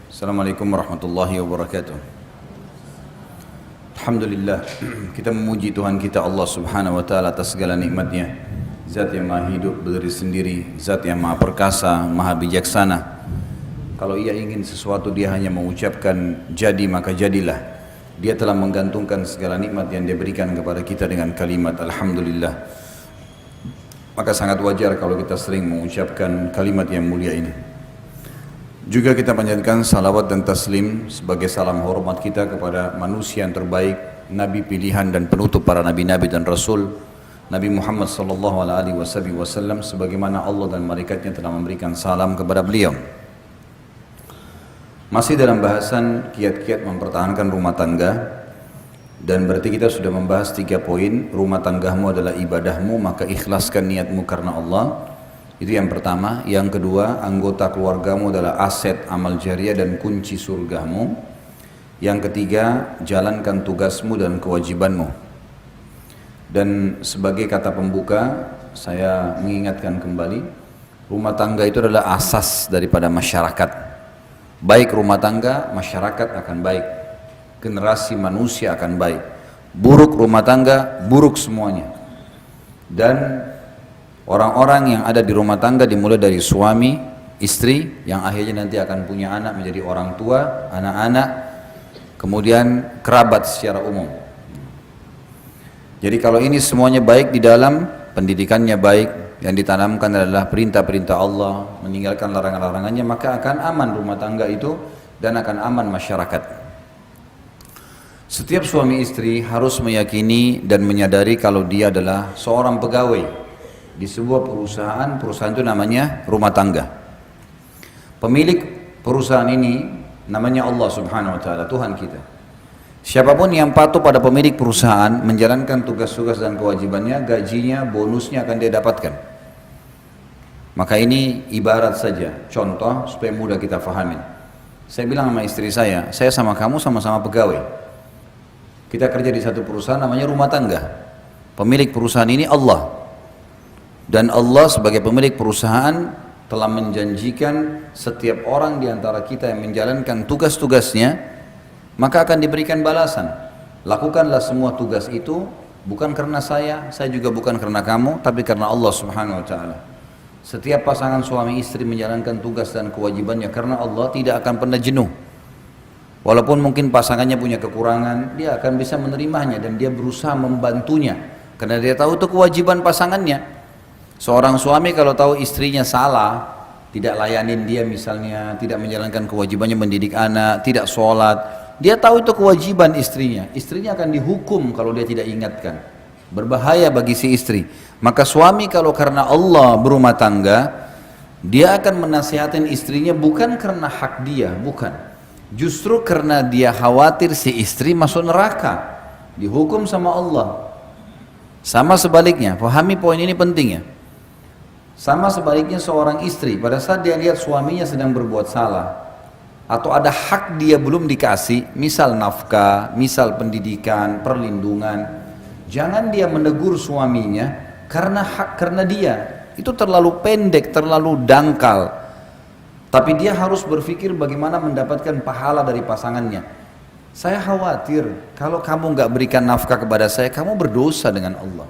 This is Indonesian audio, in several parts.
Assalamualaikum warahmatullahi wabarakatuh. Alhamdulillah, kita memuji Tuhan kita Allah subhanahu wa ta'ala atas segala nikmatnya. Zat yang maha hidup berdiri sendiri, zat yang maha perkasa, maha bijaksana. Kalau ia ingin sesuatu dia hanya mengucapkan jadi maka jadilah. Dia telah menggantungkan segala nikmat yang dia berikan kepada kita dengan kalimat Alhamdulillah. Maka sangat wajar kalau kita sering mengucapkan kalimat yang mulia ini. Juga kita panjatkan salawat dan taslim sebagai salam hormat kita kepada manusia yang terbaik, Nabi pilihan dan penutup para nabi-nabi dan rasul, Nabi Muhammad sallallahu alaihi wasallam, sebagaimana Allah dan malaikatnya telah memberikan salam kepada beliau. Masih dalam bahasan kiat-kiat mempertahankan rumah tangga, dan berarti kita sudah membahas 3 poin. Rumah tanggamu adalah ibadahmu, maka ikhlaskan niatmu karena Allah. Itu yang pertama. Yang kedua, anggota keluargamu adalah aset amal jariah dan kunci surgamu. Yang ketiga, jalankan tugasmu dan kewajibanmu. Dan sebagai kata pembuka, saya mengingatkan kembali, rumah tangga itu adalah asas daripada masyarakat. Baik rumah tangga, masyarakat akan baik. Generasi manusia akan baik. Buruk rumah tangga, buruk semuanya. Dan orang-orang yang ada di rumah tangga dimulai dari suami, istri, yang akhirnya nanti akan punya anak menjadi orang tua, anak-anak, kemudian kerabat secara umum. Jadi kalau ini semuanya baik di dalam, pendidikannya baik, yang ditanamkan adalah perintah-perintah Allah, meninggalkan larangan-larangannya, maka akan aman rumah tangga itu dan akan aman masyarakat. Setiap suami istri harus meyakini dan menyadari kalau dia adalah seorang pegawai di sebuah perusahaan. Perusahaan itu namanya rumah tangga. Pemilik perusahaan ini namanya Allah subhanahu wa ta'ala, Tuhan kita. Siapapun yang patuh pada pemilik perusahaan, menjalankan tugas-tugas dan kewajibannya, gajinya, bonusnya akan dia dapatkan. Maka ini ibarat saja, contoh supaya mudah kita fahamin. Saya bilang sama istri saya sama kamu sama-sama pegawai. Kita kerja di satu perusahaan namanya rumah tangga. Pemilik perusahaan ini Allah. Dan Allah sebagai pemilik perusahaan telah menjanjikan setiap orang di antara kita yang menjalankan tugas-tugasnya, maka akan diberikan balasan. Lakukanlah semua tugas itu, bukan karena saya juga bukan karena kamu, tapi karena Allah subhanahu wa ta'ala. Setiap pasangan suami istri menjalankan tugas dan kewajibannya karena Allah tidak akan pernah jenuh. Walaupun mungkin pasangannya punya kekurangan, dia akan bisa menerimanya dan dia berusaha membantunya. Karena dia tahu itu kewajiban pasangannya. Seorang suami kalau tahu istrinya salah, tidak layanin dia misalnya, tidak menjalankan kewajibannya mendidik anak, tidak sholat, dia tahu itu kewajiban istrinya. Istrinya akan dihukum kalau dia tidak ingatkan. Berbahaya bagi si istri. Maka suami kalau karena Allah berumah tangga, dia akan menasihatin istrinya bukan karena hak dia, bukan. Justru karena dia khawatir si istri masuk neraka, dihukum sama Allah. Sama sebaliknya, pahami poin ini penting ya. Sama sebaliknya seorang istri pada saat dia lihat suaminya sedang berbuat salah atau ada hak dia belum dikasih, misal nafkah, misal pendidikan, perlindungan, jangan dia menegur suaminya karena dia itu terlalu pendek, terlalu dangkal. Tapi dia harus berpikir bagaimana mendapatkan pahala dari pasangannya. Saya khawatir kalau kamu nggak berikan nafkah kepada saya, kamu berdosa dengan Allah.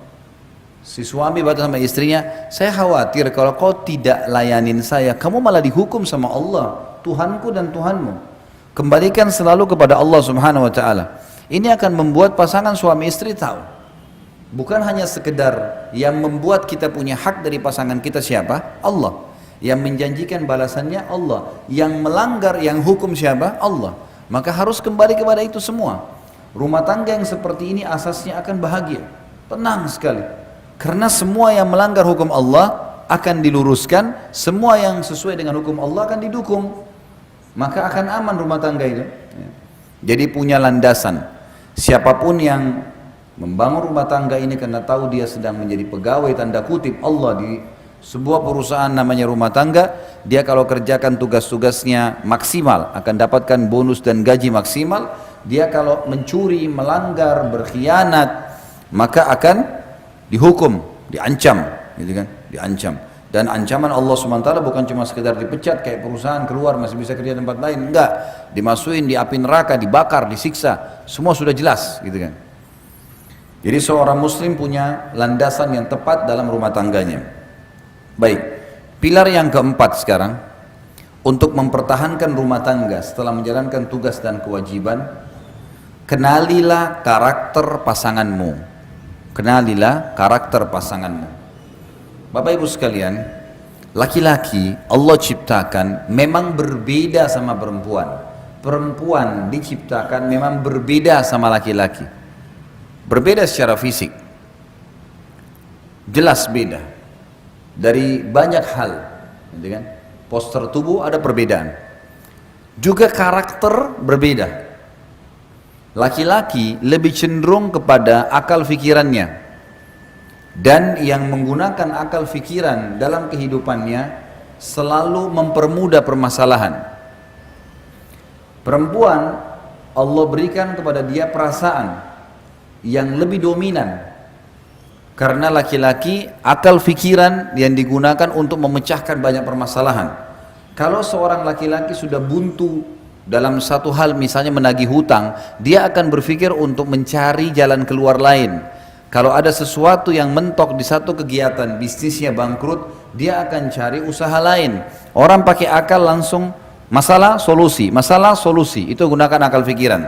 Si suami berkata sama istrinya, saya khawatir kalau kau tidak layanin saya, kamu malah dihukum sama Allah, Tuhanku dan Tuhanmu. Kembalikan selalu kepada Allah subhanahu wa ta'ala. Ini akan membuat pasangan suami istri tahu. Bukan hanya sekedar yang membuat kita punya hak dari pasangan kita siapa? Allah. Yang menjanjikan balasannya Allah. Yang melanggar, yang hukum siapa? Allah. Maka harus kembali kepada itu semua. Rumah tangga yang seperti ini asasnya akan bahagia, tenang sekali. Karena semua yang melanggar hukum Allah akan diluruskan, semua yang sesuai dengan hukum Allah akan didukung. Maka akan aman rumah tangga itu. Jadi punya landasan. Siapapun yang membangun rumah tangga ini karena tahu dia sedang menjadi pegawai tanda kutip Allah di sebuah perusahaan namanya rumah tangga, dia kalau kerjakan tugas-tugasnya maksimal akan dapatkan bonus dan gaji maksimal. Dia kalau mencuri, melanggar, berkhianat, maka akan dihukum, diancam, gitu kan? Diancam. Dan ancaman Allah SWT bukan cuma sekedar dipecat kayak perusahaan keluar masih bisa kerja tempat lain, enggak, dimasukin di api neraka, dibakar, disiksa, semua sudah jelas gitu kan. Jadi seorang muslim punya landasan yang tepat dalam rumah tangganya. Baik, pilar yang keempat sekarang, untuk mempertahankan rumah tangga setelah menjalankan tugas dan kewajiban, kenalilah karakter pasanganmu. Kenalilah karakter pasanganmu. Bapak Ibu sekalian, laki-laki Allah ciptakan memang berbeda sama perempuan. Perempuan diciptakan memang berbeda sama laki-laki. Berbeda secara fisik. Jelas beda. Dari banyak hal, gitu kan? Postur tubuh ada perbedaan. Juga karakter berbeda. Laki-laki lebih cenderung kepada akal fikirannya. Dan yang menggunakan akal fikiran dalam kehidupannya selalu mempermudah permasalahan. Perempuan Allah berikan kepada dia perasaan yang lebih dominan. Karena laki-laki akal fikiran yang digunakan untuk memecahkan banyak permasalahan. Kalau seorang laki-laki sudah buntu dalam satu hal, misalnya menagih hutang, dia akan berpikir untuk mencari jalan keluar lain. Kalau ada sesuatu yang mentok di satu kegiatan, bisnisnya bangkrut, dia akan cari usaha lain. Orang pakai akal langsung, masalah solusi, itu gunakan akal pikiran.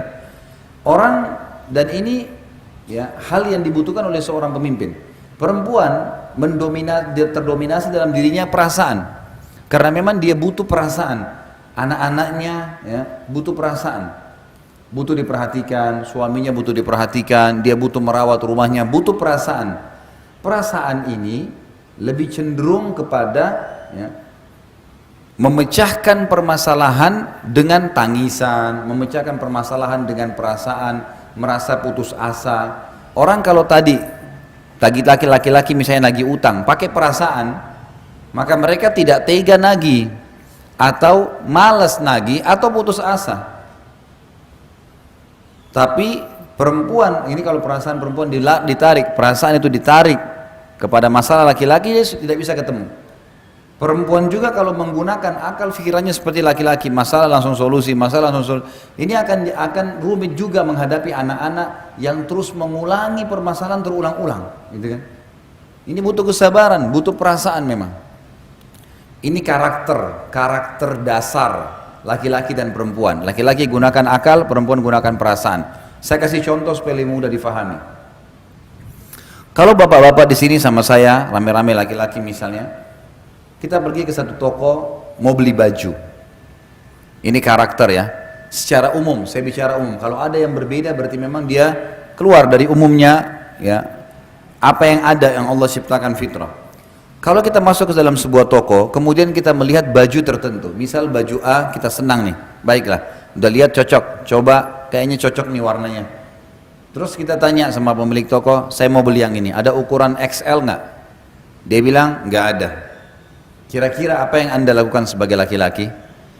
Orang, dan ini ya hal yang dibutuhkan oleh seorang pemimpin. Perempuan terdominasi dalam dirinya perasaan, karena memang dia butuh perasaan. Anak-anaknya ya, butuh perasaan. Butuh diperhatikan, suaminya butuh diperhatikan, dia butuh merawat rumahnya, butuh perasaan. Perasaan ini lebih cenderung kepada ya, memecahkan permasalahan dengan tangisan, memecahkan permasalahan dengan perasaan, merasa putus asa. Orang kalau tadi laki-laki misalnya lagi utang, pakai perasaan, maka mereka tidak tega nagih, atau malas nagih, atau putus asa. Tapi perempuan, ini kalau perasaan perempuan ditarik, perasaan itu ditarik kepada masalah laki-laki, dia tidak bisa ketemu. Perempuan juga kalau menggunakan akal pikirannya seperti laki-laki, masalah langsung solusi, ini akan rumit juga menghadapi anak-anak yang terus mengulangi permasalahan terulang-ulang, gitu kan? Ini butuh kesabaran, butuh perasaan memang. Ini karakter dasar laki-laki dan perempuan. Laki-laki gunakan akal, perempuan gunakan perasaan. Saya kasih contoh supaya mudah difahami. Kalau bapak-bapak di sini sama saya, rame-rame laki-laki misalnya, kita pergi ke satu toko mau beli baju. Ini karakter ya. Secara umum, saya bicara umum. Kalau ada yang berbeda berarti memang dia keluar dari umumnya ya. Apa yang ada yang Allah ciptakan fitrah. Kalau kita masuk ke dalam sebuah toko, kemudian kita melihat baju tertentu, misal baju A kita senang nih, baiklah, udah lihat cocok, coba kayaknya cocok nih warnanya. Terus kita tanya sama pemilik toko, saya mau beli yang ini, ada ukuran XL nggak? Dia bilang nggak ada. Kira-kira apa yang anda lakukan sebagai laki-laki?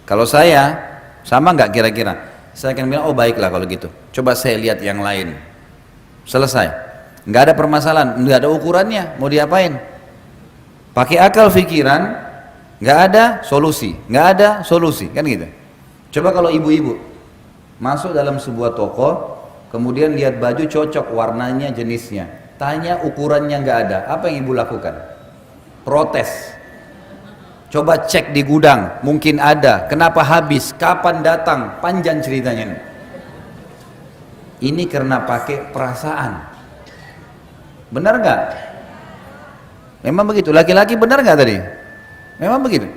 Kalau saya, sama nggak kira-kira? Saya akan bilang, oh baiklah kalau gitu, coba saya lihat yang lain. Selesai, nggak ada permasalahan, nggak ada ukurannya, mau diapain? Pakai akal pikiran, nggak ada solusi, kan gitu. Coba kalau ibu-ibu masuk dalam sebuah toko, kemudian lihat baju cocok warnanya, jenisnya, tanya ukurannya nggak ada, apa yang ibu lakukan? Protes. Coba cek di gudang, mungkin ada, kenapa habis, kapan datang, panjang ceritanya ini. Ini karena pakai perasaan. Benar nggak? Memang begitu, laki-laki benar nggak tadi? Memang begitu.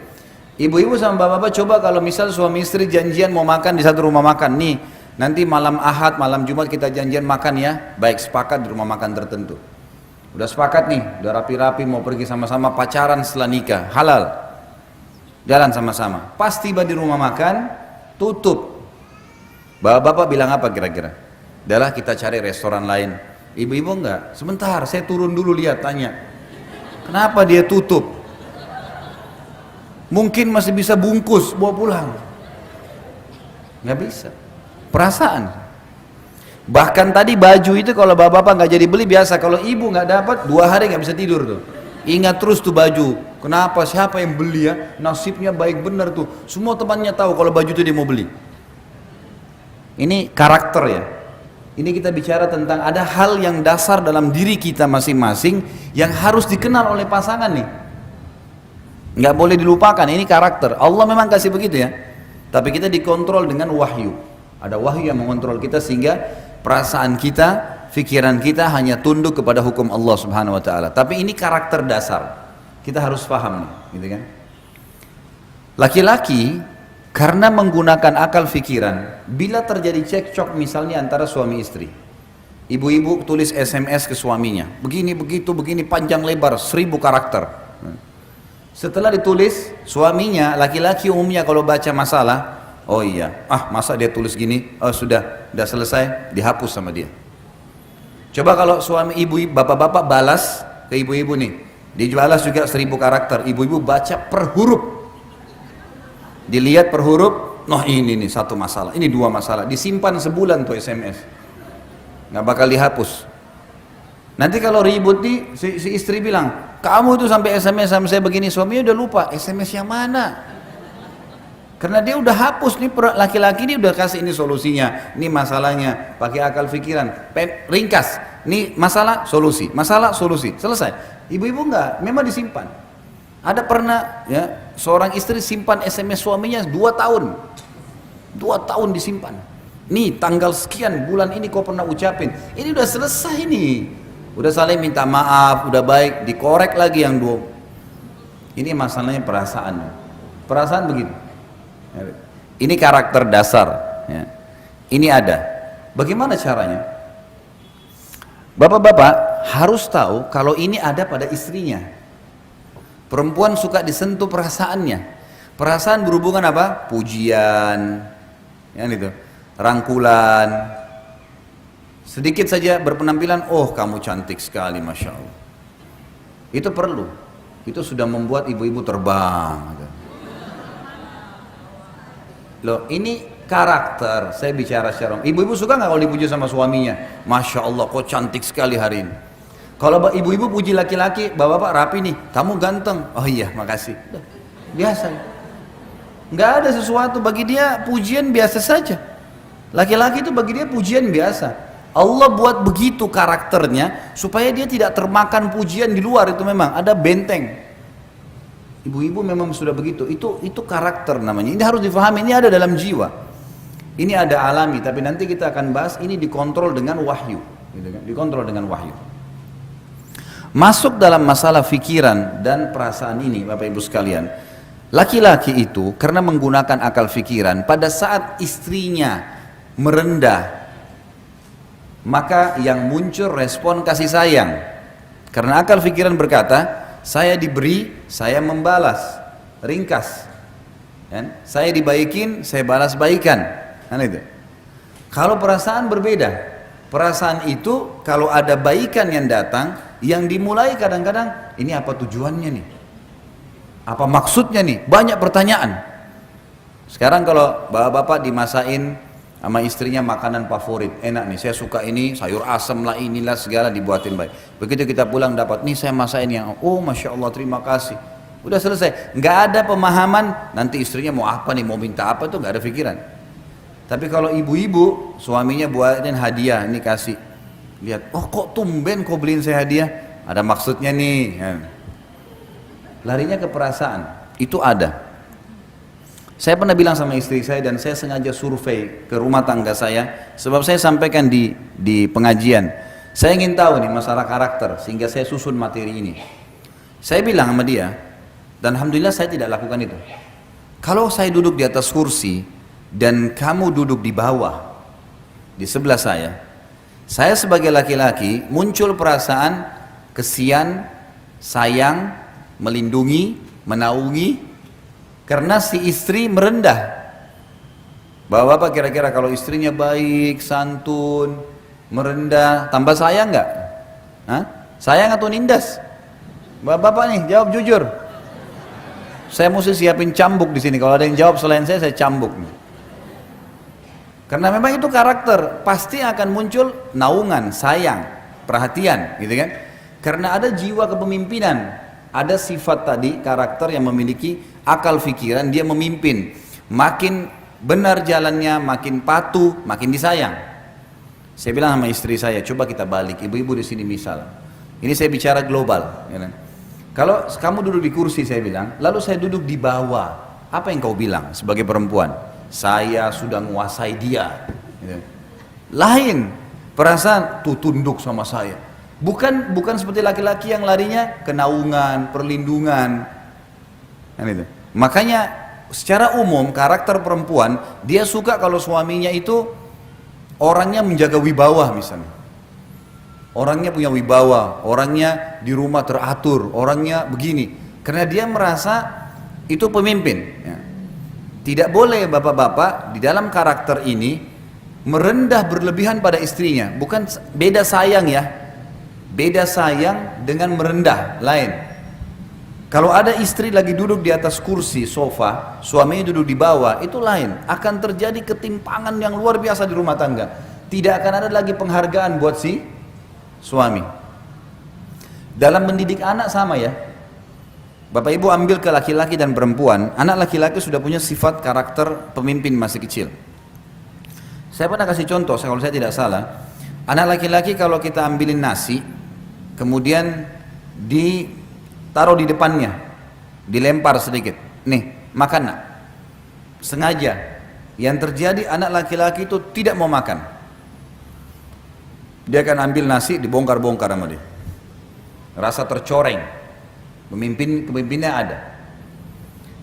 Ibu-ibu sama bapak-bapak coba kalau misal suami istri janjian mau makan di satu rumah makan, nih nanti malam Ahad, malam Jumat kita janjian makan ya, baik sepakat di rumah makan tertentu. Udah sepakat nih, udah rapi-rapi mau pergi sama-sama pacaran setelah nikah, halal. Jalan sama-sama. Pas tiba di rumah makan, tutup. Bapak-bapak bilang apa kira-kira? Udahlah kita cari restoran lain. Ibu-ibu enggak, sebentar saya turun dulu lihat, tanya. Kenapa dia tutup? Mungkin masih bisa bungkus, bawa pulang. Nggak bisa. Perasaan. Bahkan tadi baju itu kalau bapak-bapak nggak jadi beli biasa. Kalau ibu nggak dapat 2 hari nggak bisa tidur tuh. Ingat terus tuh baju. Kenapa? Siapa yang beli ya? Nasibnya baik benar tuh. Semua temannya tahu kalau baju itu dia mau beli. Ini karakter ya. Ini kita bicara tentang ada hal yang dasar dalam diri kita masing-masing yang harus dikenal oleh pasangan nih. Nggak boleh dilupakan, ini karakter. Allah memang kasih begitu ya. Tapi kita dikontrol dengan wahyu. Ada wahyu yang mengontrol kita sehingga perasaan kita, pikiran kita hanya tunduk kepada hukum Allah Subhanahu wa taala. Tapi ini karakter dasar. Kita harus paham nih, gitu kan? Laki-laki karena menggunakan akal pikiran, bila terjadi cekcok misalnya antara suami istri, ibu-ibu tulis SMS ke suaminya, begini begitu begini panjang lebar 1000 karakter. Setelah ditulis, suaminya laki-laki umumnya kalau baca masalah, oh iya, masa dia tulis gini, oh sudah selesai, dihapus sama dia. Coba kalau suami ibu, bapak-bapak balas ke ibu-ibu nih, dibalas juga 1000 karakter, ibu-ibu baca per huruf, dilihat per huruf, noh ini nih satu masalah, ini 2 masalah, disimpan sebulan tuh SMS, nggak bakal dihapus. Nanti kalau ribut nih, si istri bilang, kamu tuh sampai SMS sama saya begini, suaminya udah lupa, SMS yang mana? Karena dia udah hapus nih, laki-laki ini udah kasih ini solusinya, ini masalahnya, pakai akal pikiran, ringkas, ini masalah, solusi, selesai. Ibu-ibu enggak, memang disimpan. Ada pernah ya, seorang istri simpan SMS suaminya 2 tahun. 2 tahun disimpan. Nih tanggal sekian bulan ini kau pernah ucapin. Ini udah selesai nih. Udah saling minta maaf, udah baik, dikorek lagi yang 2. Ini masalahnya perasaan. Perasaan begitu. Ini karakter dasar ya. Ini ada. Bagaimana caranya? Bapak-bapak harus tahu kalau ini ada pada istrinya. Perempuan suka disentuh perasaannya. Perasaan berhubungan apa? Pujian, ya itu, rangkulan. Sedikit saja berpenampilan, oh kamu cantik sekali, masya Allah. Itu perlu. Itu sudah membuat ibu-ibu terbang. Loh, ini karakter. Saya bicara secara ibu-ibu suka nggak kalau dipuji sama suaminya? Masya Allah, kok cantik sekali hari ini. Kalau ibu-ibu puji laki-laki, bapak-bapak rapi nih, kamu ganteng. Oh iya, makasih. Biasa. Nggak ada sesuatu bagi dia, pujian biasa saja. Laki-laki itu bagi dia pujian biasa. Allah buat begitu karakternya supaya dia tidak termakan pujian di luar. Itu memang ada benteng. Ibu-ibu memang sudah begitu. Itu karakter namanya. Ini harus difahami. Ini ada dalam jiwa. Ini ada alami. Tapi nanti kita akan bahas. Ini dikontrol dengan wahyu. Gitu kan? Dikontrol dengan wahyu. Masuk dalam masalah fikiran dan perasaan ini, Bapak Ibu sekalian. Laki-laki itu karena menggunakan akal fikiran, pada saat istrinya merendah, maka yang muncul respon kasih sayang. Karena akal fikiran berkata, saya diberi, saya membalas. Ringkas. Kan? Saya dibaikin, saya balas baikan. Kan itu. Kalau perasaan berbeda. Perasaan itu kalau ada baikan yang datang, yang dimulai kadang-kadang, ini apa tujuannya nih? Apa maksudnya nih? Banyak pertanyaan. Sekarang kalau bapak-bapak dimasain sama istrinya makanan favorit, enak nih, saya suka ini, sayur asam lah, inilah segala dibuatin baik. Begitu kita pulang dapat, nih saya masain yang, oh Masya Allah terima kasih. Udah selesai, nggak ada pemahaman, nanti istrinya mau apa nih, mau minta apa tuh nggak ada pikiran. Tapi kalau ibu-ibu, suaminya buatin hadiah, ini kasih. Lihat, oh kok tumben kau beliin saya hadiah? Ada maksudnya nih. Larinya ke perasaan, itu ada. Saya pernah bilang sama istri saya dan saya sengaja survei ke rumah tangga saya. Sebab saya sampaikan di pengajian. Saya ingin tahu nih masalah karakter sehingga saya susun materi ini. Saya bilang sama dia, dan Alhamdulillah saya tidak lakukan itu. Kalau saya duduk di atas kursi dan kamu duduk di bawah, di sebelah saya sebagai laki-laki muncul perasaan kesian, sayang, melindungi, menaungi, karena si istri merendah. Bapak-bapak kira-kira kalau istrinya baik, santun, merendah, tambah sayang nggak? Sayang atau nindas? Bapak-bapak nih jawab jujur. Saya mesti siapin cambuk di sini. Kalau ada yang jawab selain saya cambuk. Karena memang itu karakter, pasti akan muncul naungan, sayang, perhatian, gitu kan? Karena ada jiwa kepemimpinan. ada sifat tadi, karakter yang memiliki akal pikiran, dia memimpin. Makin benar jalannya, makin patuh, makin disayang. Saya bilang sama istri saya, coba kita balik, ibu-ibu di sini misal. Ini saya bicara global. Ya kan? Kalau kamu duduk di kursi, saya bilang, lalu saya duduk di bawah, apa yang kau bilang sebagai perempuan? Saya sudah menguasai dia. Ya. Lain perasaan, tuh tunduk sama saya. Bukan seperti laki-laki yang larinya kenaungan, perlindungan. Kan itu. Makanya secara umum karakter perempuan, dia suka kalau suaminya itu orangnya menjaga wibawa misalnya. Orangnya punya wibawa, orangnya di rumah teratur, orangnya begini. Karena dia merasa itu pemimpin. Ya. Tidak boleh bapak-bapak di dalam karakter ini merendah berlebihan pada istrinya. Bukan beda sayang ya. Beda sayang dengan merendah, lain. Kalau ada istri lagi duduk di atas kursi sofa, suaminya duduk di bawah, itu lain. Akan terjadi ketimpangan yang luar biasa di rumah tangga. Tidak akan ada lagi penghargaan buat si suami. Dalam mendidik anak sama ya. Bapak ibu ambil ke laki-laki dan perempuan, anak laki-laki sudah punya sifat karakter pemimpin masih kecil. Saya pernah kasih contoh, kalau saya tidak salah, anak laki-laki kalau kita ambilin nasi, kemudian ditaruh di depannya, dilempar sedikit, nih makan nak, sengaja. Yang terjadi anak laki-laki itu tidak mau makan. Dia akan ambil nasi, dibongkar-bongkar sama dia. Rasa tercoreng, kepemimpinnya ada.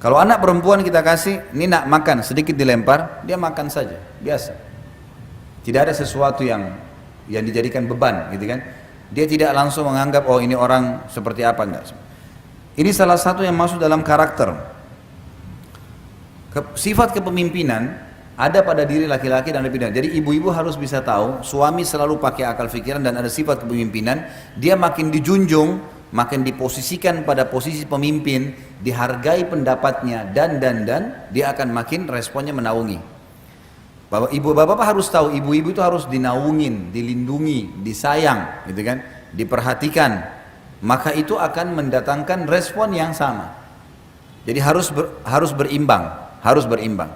Kalau anak perempuan kita kasih, ini nak makan, sedikit dilempar, dia makan saja, biasa. Tidak ada sesuatu yang dijadikan beban, gitu kan? Dia tidak langsung menganggap, oh ini orang seperti apa, enggak. Ini salah satu yang masuk dalam karakter. Sifat kepemimpinan ada pada diri laki-laki dan lebih. Jadi ibu-ibu harus bisa tahu, suami selalu pakai akal pikiran dan ada sifat kepemimpinan, dia makin dijunjung, makin diposisikan pada posisi pemimpin, dihargai pendapatnya dan dia akan makin responnya menaungi. Bapak harus tahu, ibu-ibu itu harus dinaungin, dilindungi, disayang, gitu kan, diperhatikan. Maka itu akan mendatangkan respon yang sama. Jadi harus berimbang, harus berimbang.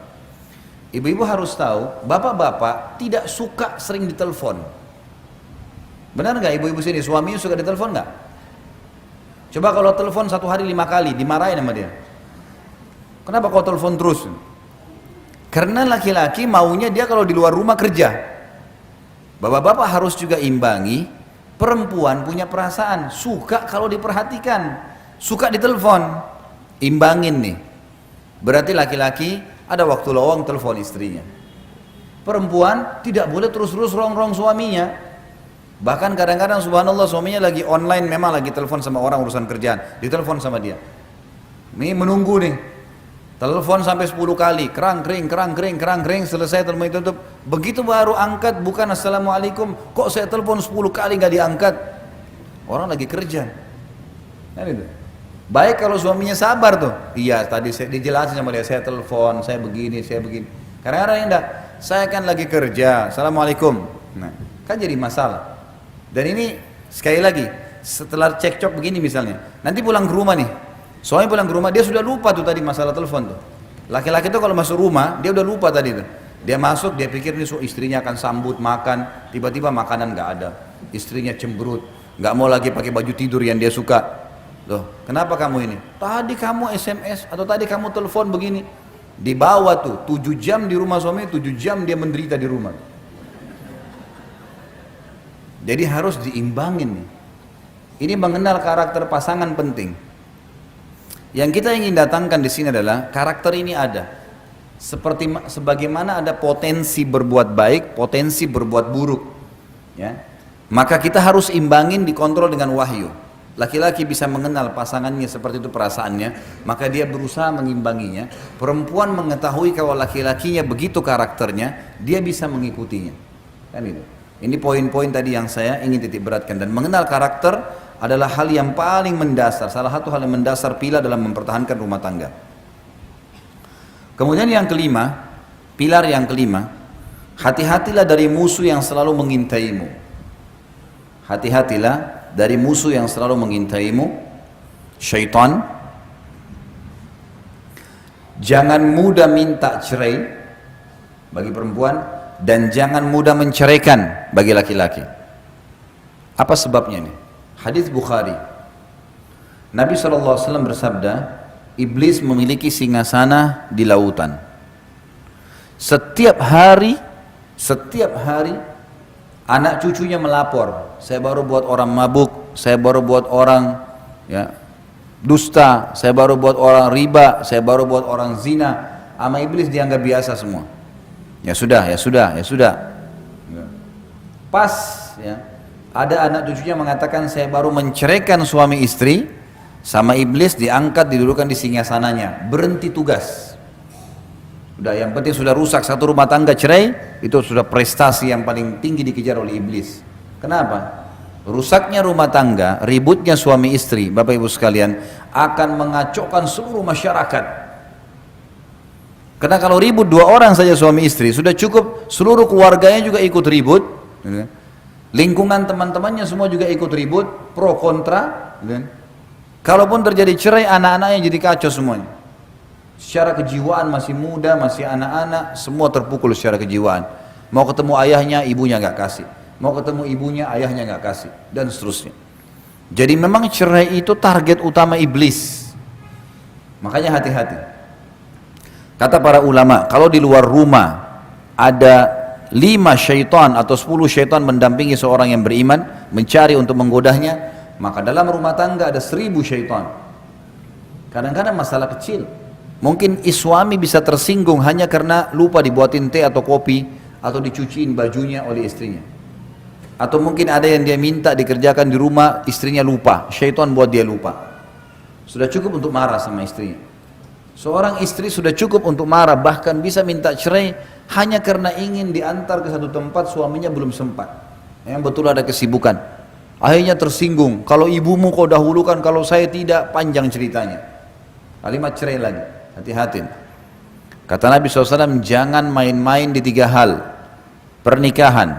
Ibu-ibu harus tahu, bapak-bapak tidak suka sering ditelepon. Benar nggak ibu-ibu sini, suaminya suka ditelepon nggak? Coba kalau telepon 1 hari 5 kali, dimarahin sama dia. Kenapa kau telepon terus? Karena laki-laki maunya dia kalau di luar rumah kerja. Bapak-bapak harus juga imbangi, perempuan punya perasaan, suka kalau diperhatikan, suka ditelepon, imbangin nih. Berarti laki-laki ada waktu lowong telepon istrinya. Perempuan tidak boleh terus-terus rong-rong suaminya. Bahkan kadang-kadang subhanallah suaminya lagi online, memang lagi telepon sama orang urusan kerjaan, ditelepon sama dia. Ini menunggu nih. Telepon sampai 10 kali, kerang kering, selesai telepon itu tutup. Begitu baru angkat, bukan assalamualaikum, kok saya telepon 10 kali nggak diangkat? Orang lagi kerja. Kan itu. Baik kalau suaminya sabar tuh. Iya, tadi saya dijelasin sama dia, saya telepon, saya begini. Kadang-kadang enggak, saya kan lagi kerja, assalamualaikum. Nah, kan jadi masalah. Dan ini sekali lagi, setelah cekcok begini misalnya, nanti pulang ke rumah nih. Suami pulang ke rumah, dia sudah lupa tuh tadi masalah telepon tuh. Laki-laki tuh kalau masuk rumah, dia udah lupa tadi tuh. Dia masuk, dia pikir nih istrinya akan sambut, makan, tiba-tiba makanan nggak ada. Istrinya cemberut, nggak mau lagi pakai baju tidur yang dia suka. Loh, kenapa kamu ini? Tadi kamu SMS atau tadi kamu telepon begini. Dibawa tuh, 7 jam di rumah suami, 7 jam dia menderita di rumah. Jadi harus diimbangin nih. Ini mengenal karakter pasangan penting. Yang kita ingin datangkan di sini adalah karakter ini ada. Sebagaimana ada potensi berbuat baik, potensi berbuat buruk. Ya. Maka kita harus imbangin, dikontrol dengan wahyu. Laki-laki bisa mengenal pasangannya seperti itu perasaannya, maka dia berusaha mengimbanginya. Perempuan mengetahui kalau laki-lakinya begitu karakternya, dia bisa mengikutinya. Kan itu. Ini poin-poin tadi yang saya ingin titik beratkan. Dan mengenal karakter adalah hal yang paling mendasar, salah satu hal yang mendasar pilar dalam mempertahankan rumah tangga. Kemudian yang kelima, pilar yang kelima, hati-hatilah dari musuh yang selalu mengintaimu. Hati-hatilah dari musuh yang selalu mengintaimu. syaitan. Jangan mudah minta cerai bagi perempuan, dan jangan mudah menceraikan bagi laki-laki. Apa sebabnya nih? Hadis Bukhari. Nabi SAW bersabda, iblis memiliki singgasana di lautan. Setiap hari anak cucunya melapor, saya baru buat orang mabuk, saya baru buat orang dusta, saya baru buat orang riba, saya baru buat orang zina. Sama iblis dianggap biasa semua. Ya sudah. Pas ada anak cucunya mengatakan saya baru menceraikan suami istri, sama iblis diangkat, didudukan di singgasananya, berhenti tugas. Udah, yang penting sudah rusak satu rumah tangga, cerai, itu sudah prestasi yang paling tinggi dikejar oleh iblis. Kenapa? Rusaknya rumah tangga, ributnya suami istri, Bapak Ibu sekalian, akan mengacaukan seluruh masyarakat. Karena kalau ribut dua orang saja suami istri, sudah cukup seluruh keluarganya juga ikut ribut. Lingkungan teman-temannya semua juga ikut ribut, pro kontra. Kalaupun terjadi cerai, anak-anaknya jadi kacau semuanya. Secara kejiwaan masih muda, masih anak-anak, semua terpukul secara kejiwaan. Mau ketemu ayahnya, ibunya nggak kasih. Mau ketemu ibunya, ayahnya nggak kasih, dan seterusnya. Jadi memang cerai itu target utama iblis. Makanya hati-hati. Kata para ulama, kalau di luar rumah ada 5 syaitan atau 10 syaitan mendampingi seorang yang beriman, mencari untuk menggodanya, maka dalam rumah tangga ada 1000 syaitan. Kadang-kadang masalah kecil, mungkin suami bisa tersinggung hanya karena lupa dibuatin teh atau kopi, atau dicuciin bajunya oleh istrinya, atau mungkin ada yang dia minta dikerjakan di rumah, istrinya lupa, syaitan buat dia lupa. Sudah cukup untuk marah sama istrinya. Seorang istri sudah cukup untuk marah, bahkan bisa minta cerai hanya karena ingin diantar ke satu tempat, suaminya belum sempat, yang betul ada kesibukan. Akhirnya tersinggung, kalau ibumu kau dahulukan, kalau saya tidak, panjang ceritanya. Kalimat cerai lagi, hati-hati. Kata Nabi SAW, jangan main-main di 3 hal: pernikahan,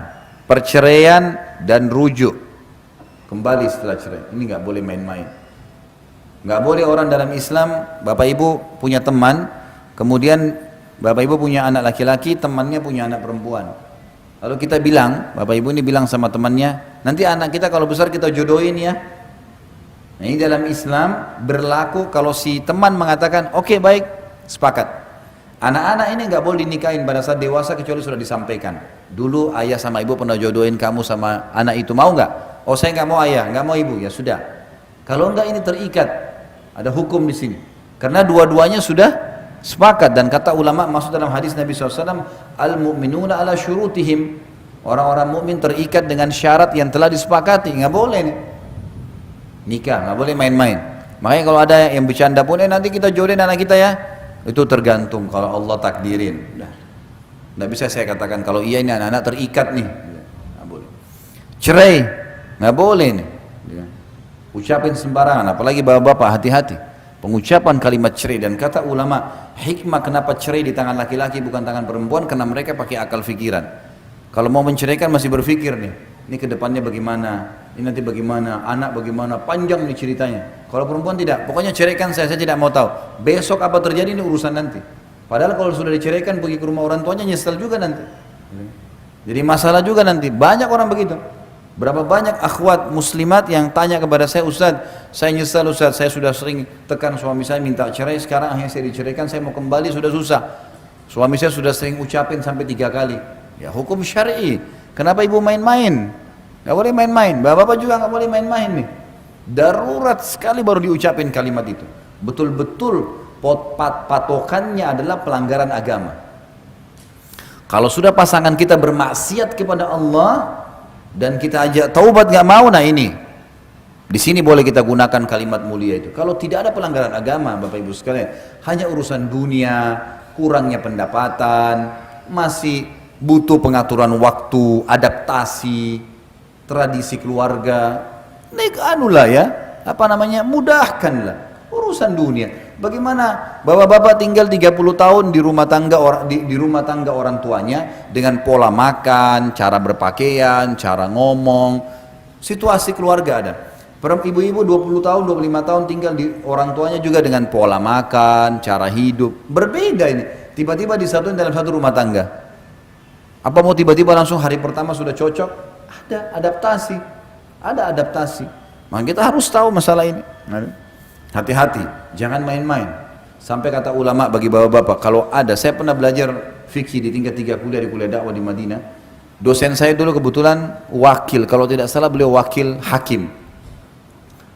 perceraian, dan rujuk kembali setelah cerai. Ini nggak boleh main-main. Nggak boleh orang dalam Islam, Bapak Ibu punya teman, kemudian Bapak Ibu punya anak laki-laki, temannya punya anak perempuan. Lalu kita bilang, Bapak Ibu ini bilang sama temannya, nanti anak kita kalau besar kita jodohin ya. Nah, ini dalam Islam berlaku kalau si teman mengatakan, oke, baik, sepakat. Anak-anak ini nggak boleh dinikahin pada saat dewasa kecuali sudah disampaikan. Dulu ayah sama ibu pernah jodohin kamu sama anak itu, mau nggak? Oh, saya nggak mau ayah, nggak mau ibu, ya sudah. Kalau enggak ini terikat, ada hukum di sini. Karena dua-duanya sudah sepakat, dan kata ulama masuk dalam hadis Nabi SAW, al-mu'minuna ala syurutihim, orang-orang mukmin terikat dengan syarat yang telah disepakati. Nggak boleh nih nikah, nggak boleh main-main. Makanya kalau ada yang bercanda pun, nanti kita jodohin anak kita ya, itu tergantung kalau Allah takdirin. Nggak bisa saya katakan kalau iya ini anak-anak terikat nih, nggak boleh. Cerai nggak boleh nih, ucapin sembarangan, apalagi bapak-bapak, hati-hati pengucapan kalimat cerai. Dan kata ulama, hikmah kenapa cerai di tangan laki-laki bukan tangan perempuan, karena mereka pakai akal pikiran. Kalau mau menceraikan masih berpikir nih, ini kedepannya bagaimana, ini nanti bagaimana, anak bagaimana, panjang nih ceritanya. Kalau perempuan tidak, pokoknya ceraikan saya tidak mau tahu, besok apa terjadi ini urusan nanti. Padahal kalau sudah diceraikan pergi ke rumah orang tuanya, nyesel juga nanti, jadi masalah juga nanti. Banyak orang begitu. Berapa banyak akhwat muslimat yang tanya kepada saya, Ustaz, saya nyesal Ustaz, saya sudah sering tekan suami saya minta cerai, sekarang akhirnya saya diceraikan, saya mau kembali sudah susah. Suami saya sudah sering ucapin sampai 3 kali. Ya hukum syar'i. Kenapa ibu main-main? Gak boleh main-main. Bapak-bapak juga gak boleh main-main nih. Darurat sekali baru diucapin kalimat itu. Betul-betul patokannya adalah pelanggaran agama. Kalau sudah pasangan kita bermaksiat kepada Allah dan kita ajak taubat nggak mau, nah ini di sini boleh kita gunakan kalimat mulia itu. Kalau tidak ada pelanggaran agama, Bapak Ibu sekalian, hanya urusan dunia, kurangnya pendapatan, masih butuh pengaturan waktu, adaptasi, tradisi keluarga, anulah ya, mudahkanlah urusan dunia. Bagaimana bapak-bapak tinggal 30 tahun di rumah tangga orang tuanya dengan pola makan, cara berpakaian, cara ngomong, situasi keluarga ada. Ibu-ibu 20 tahun, 25 tahun tinggal di orang tuanya juga dengan pola makan, cara hidup. Berbeda ini. Tiba-tiba disatuin dalam satu rumah tangga. Apa mau tiba-tiba langsung hari pertama sudah cocok? Ada adaptasi. Ada adaptasi. Maka kita harus tahu masalah ini. Hati-hati, jangan main-main. Sampai kata ulama bagi bapak-bapak, kalau ada, saya pernah belajar fikih di tingkat 3 kuliah di kuliah dakwah di Madinah. Dosen saya dulu kebetulan wakil, kalau tidak salah beliau wakil hakim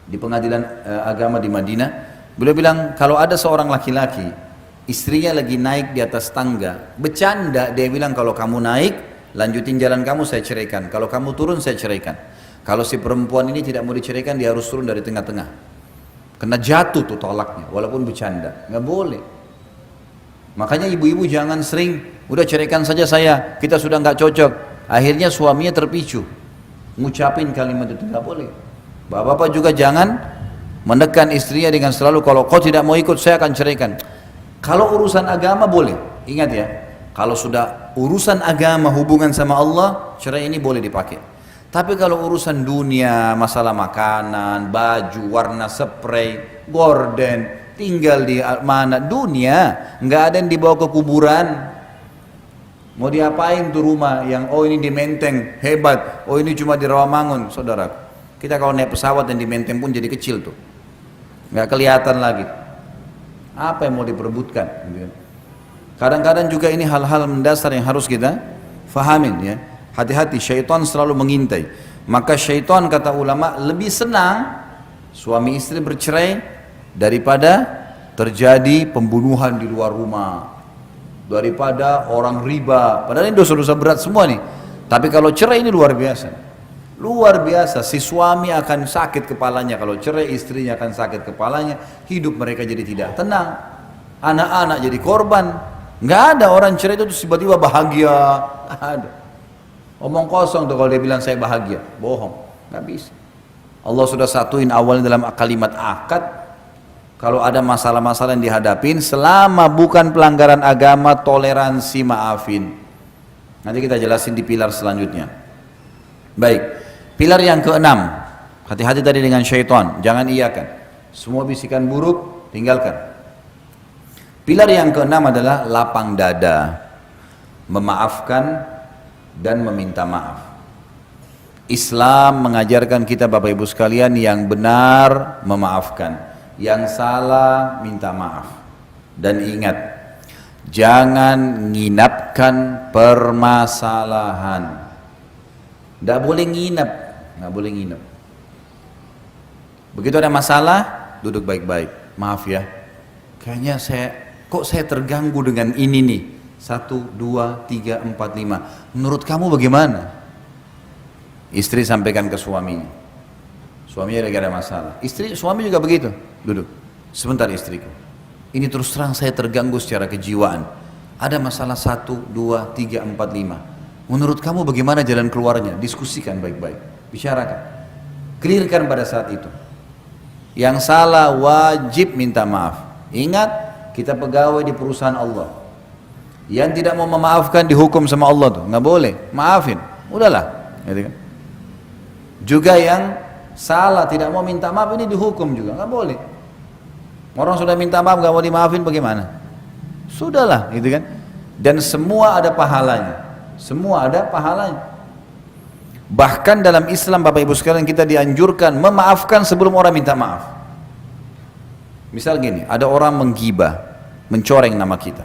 di pengadilan agama di Madinah. Beliau bilang kalau ada seorang laki-laki istrinya lagi naik di atas tangga, bercanda dia bilang, kalau kamu naik lanjutin jalan kamu, saya ceraikan. Kalau kamu turun, saya ceraikan. Kalau si perempuan ini tidak mau diceraikan, dia harus turun dari tengah-tengah, kena jatuh tuh tolaknya, walaupun bercanda, nggak boleh. Makanya ibu-ibu jangan sering udah ceraikan saja saya, kita sudah nggak cocok, akhirnya suaminya terpicu ngucapin kalimat itu, nggak boleh. Bapak-bapak juga jangan menekan istrinya dengan selalu, kalau kau tidak mau ikut saya akan ceraikan. Kalau urusan agama boleh, ingat ya, kalau sudah urusan agama hubungan sama Allah, cerai ini boleh dipakai. Tapi kalau urusan dunia, masalah makanan, baju, warna spray, gorden, tinggal di mana, dunia, nggak ada yang dibawa ke kuburan. Mau diapain tuh rumah yang oh ini di Menteng hebat, oh ini cuma di Rawamangun, saudara. Kita kalau naik pesawat yang di Menteng pun jadi kecil tuh, nggak kelihatan lagi. Apa yang mau diperebutkan? Kadang-kadang juga ini hal-hal mendasar yang harus kita fahamin ya. Hati-hati, syaitan selalu mengintai. Maka syaitan kata ulama lebih senang suami istri bercerai daripada terjadi pembunuhan di luar rumah, daripada orang riba. Padahal ini dosa-dosa berat semua nih. Tapi kalau cerai ini luar biasa. Luar biasa, si suami akan sakit kepalanya, kalau cerai istrinya akan sakit kepalanya, hidup mereka jadi tidak tenang, anak-anak jadi korban. Nggak ada orang cerai itu tiba-tiba bahagia, nggak ada. Omong kosong tuh kalau dia bilang saya bahagia, bohong, nggak bisa. Allah sudah satuin awalnya dalam kalimat akad, kalau ada masalah-masalah yang dihadapin, selama bukan pelanggaran agama, toleransi, maafin. Nanti kita jelasin di pilar selanjutnya. Baik. Pilar yang keenam, hati-hati tadi dengan syaitan, jangan iyakan. Semua bisikan buruk, tinggalkan. Pilar yang keenam adalah lapang dada, memaafkan dan meminta maaf. Islam mengajarkan kita Bapak Ibu sekalian yang benar memaafkan, yang salah minta maaf. Dan ingat, jangan nginapkan permasalahan. Tidak boleh nginap, nggak boleh nginep. Begitu ada masalah, duduk baik-baik. Maaf ya, kayaknya kok saya terganggu dengan ini nih. 1, 2, 3, 4, 5. Menurut kamu bagaimana? Istri sampaikan ke suaminya. Suaminya lagi ada masalah. Suami juga begitu. Duduk. Sebentar istriku. Ini terus terang saya terganggu secara kejiwaan. Ada masalah 1, 2, 3, 4, 5. Menurut kamu bagaimana jalan keluarnya? Diskusikan baik-baik. Bicarakan. Clearkan pada saat itu. Yang salah wajib minta maaf. Ingat, kita pegawai di perusahaan Allah. Yang tidak mau memaafkan dihukum sama Allah tuh. Nggak boleh. Maafin. Udahlah. Gitu kan? Juga yang salah tidak mau minta maaf ini dihukum juga. Nggak boleh. Orang sudah minta maaf nggak mau dimaafin bagaimana? Sudahlah. Gitu kan? Dan semua ada pahalanya. Semua ada pahalanya. Bahkan dalam Islam Bapak Ibu sekalian kita dianjurkan memaafkan sebelum orang minta maaf. Misal gini, ada orang menggibah, mencoreng nama kita,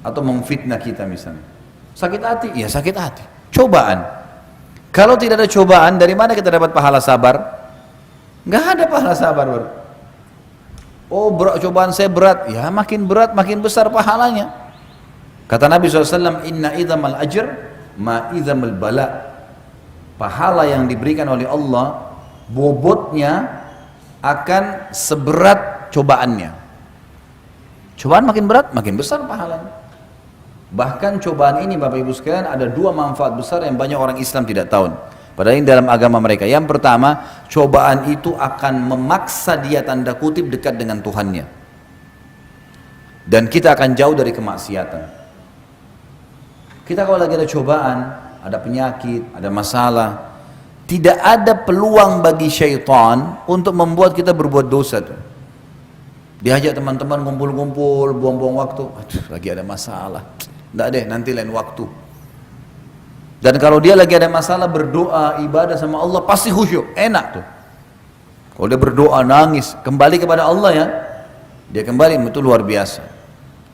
atau memfitnah kita misalnya. Sakit hati? Ya sakit hati. Cobaan. Kalau tidak ada cobaan, dari mana kita dapat pahala sabar? Nggak ada pahala sabar. Oh cobaan saya berat, ya makin berat makin besar pahalanya. Kata Nabi SAW, inna idhamal ajr ma idhamal bala. Pahala yang diberikan oleh Allah bobotnya akan seberat cobaannya. Cobaan makin berat makin besar pahalanya. Bahkan cobaan ini Bapak Ibu sekalian ada 2 manfaat besar yang banyak orang Islam tidak tahu. Padahal ini dalam agama mereka. Yang pertama, cobaan itu akan memaksa dia tanda kutip dekat dengan Tuhannya. Dan kita akan jauh dari kemaksiatan. Kita kalau lagi ada cobaan, ada penyakit, ada masalah, Tidak ada peluang bagi syaitan untuk membuat kita berbuat dosa tuh. Diajak teman-teman ngumpul-ngumpul, buang-buang waktu. Aduh, lagi ada masalah. Nggak deh, nanti lain waktu. Dan kalau dia lagi ada masalah, berdoa, ibadah sama Allah, pasti khusyuk, enak tuh. Kalau dia berdoa, nangis, kembali kepada Allah ya, dia kembali, itu luar biasa.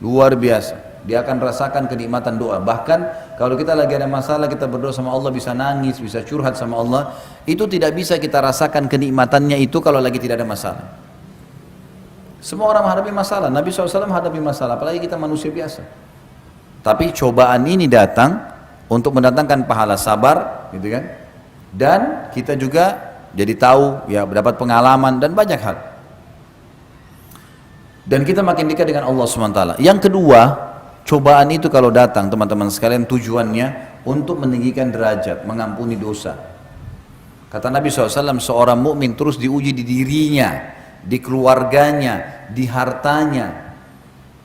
Luar biasa. Dia akan rasakan kenikmatan doa. Bahkan kalau kita lagi ada masalah, kita berdoa sama Allah, bisa nangis, bisa curhat sama Allah, itu tidak bisa kita rasakan kenikmatannya itu kalau lagi tidak ada masalah. Semua orang menghadapi masalah, Nabi SAW menghadapi masalah, apalagi kita manusia biasa. Tapi cobaan ini datang untuk mendatangkan pahala sabar, gitu kan? Dan kita juga jadi tahu, ya dapat pengalaman dan banyak hal. Dan kita makin dekat dengan Allah SWT. Yang kedua, cobaan itu kalau datang teman-teman sekalian tujuannya untuk meninggikan derajat, mengampuni dosa. Kata Nabi SAW, seorang mukmin terus diuji di dirinya, di keluarganya, di hartanya,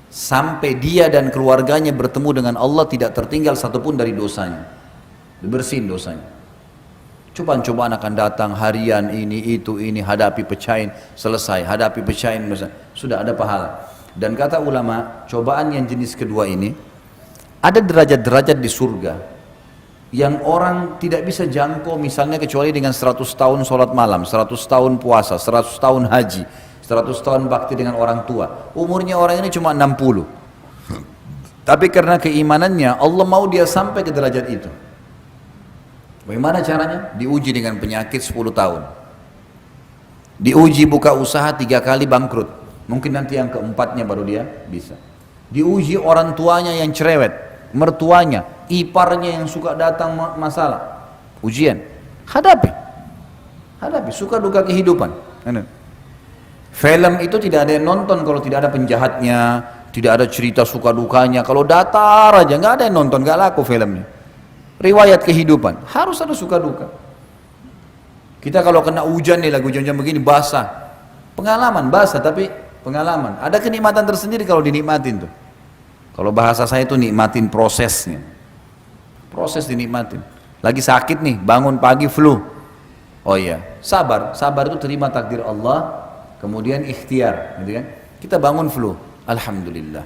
sampai dia dan keluarganya bertemu dengan Allah tidak tertinggal satupun dari dosanya, dibersihin dosanya. Cobaan-cobaan akan datang harian, ini, hadapi pecahin, selesai, hadapi pecahin, sudah ada pahala. Dan kata ulama, cobaan yang jenis kedua ini, ada derajat-derajat di surga yang orang tidak bisa jangkau, misalnya kecuali dengan 100 tahun sholat malam, 100 tahun puasa, 100 tahun haji, 100 tahun bakti dengan orang tua. Umurnya orang ini cuma 60. Tapi karena keimanannya, Allah mau dia sampai ke derajat itu. Bagaimana caranya? Diuji dengan penyakit 10 tahun. Diuji buka usaha 3 kali bangkrut. Mungkin nanti yang keempatnya baru dia bisa. Diuji orang tuanya yang cerewet, mertuanya, iparnya yang suka datang masalah. Ujian. Hadapi. Hadapi, suka duka kehidupan. Film itu tidak ada yang nonton kalau tidak ada penjahatnya, tidak ada cerita suka dukanya. Kalau datar aja, nggak ada yang nonton, nggak laku filmnya. Riwayat kehidupan, harus ada suka duka. Kita kalau kena hujan nih, lagi hujan-hujan begini, basah. Pengalaman, basah tapi pengalaman. Ada kenikmatan tersendiri kalau dinikmatin tuh. Kalau bahasa saya itu nikmatin prosesnya. Proses dinikmatin. Lagi sakit nih, bangun pagi flu. Oh iya, sabar. Sabar itu terima takdir Allah, kemudian ikhtiar, gitu kan? Kita bangun flu, alhamdulillah.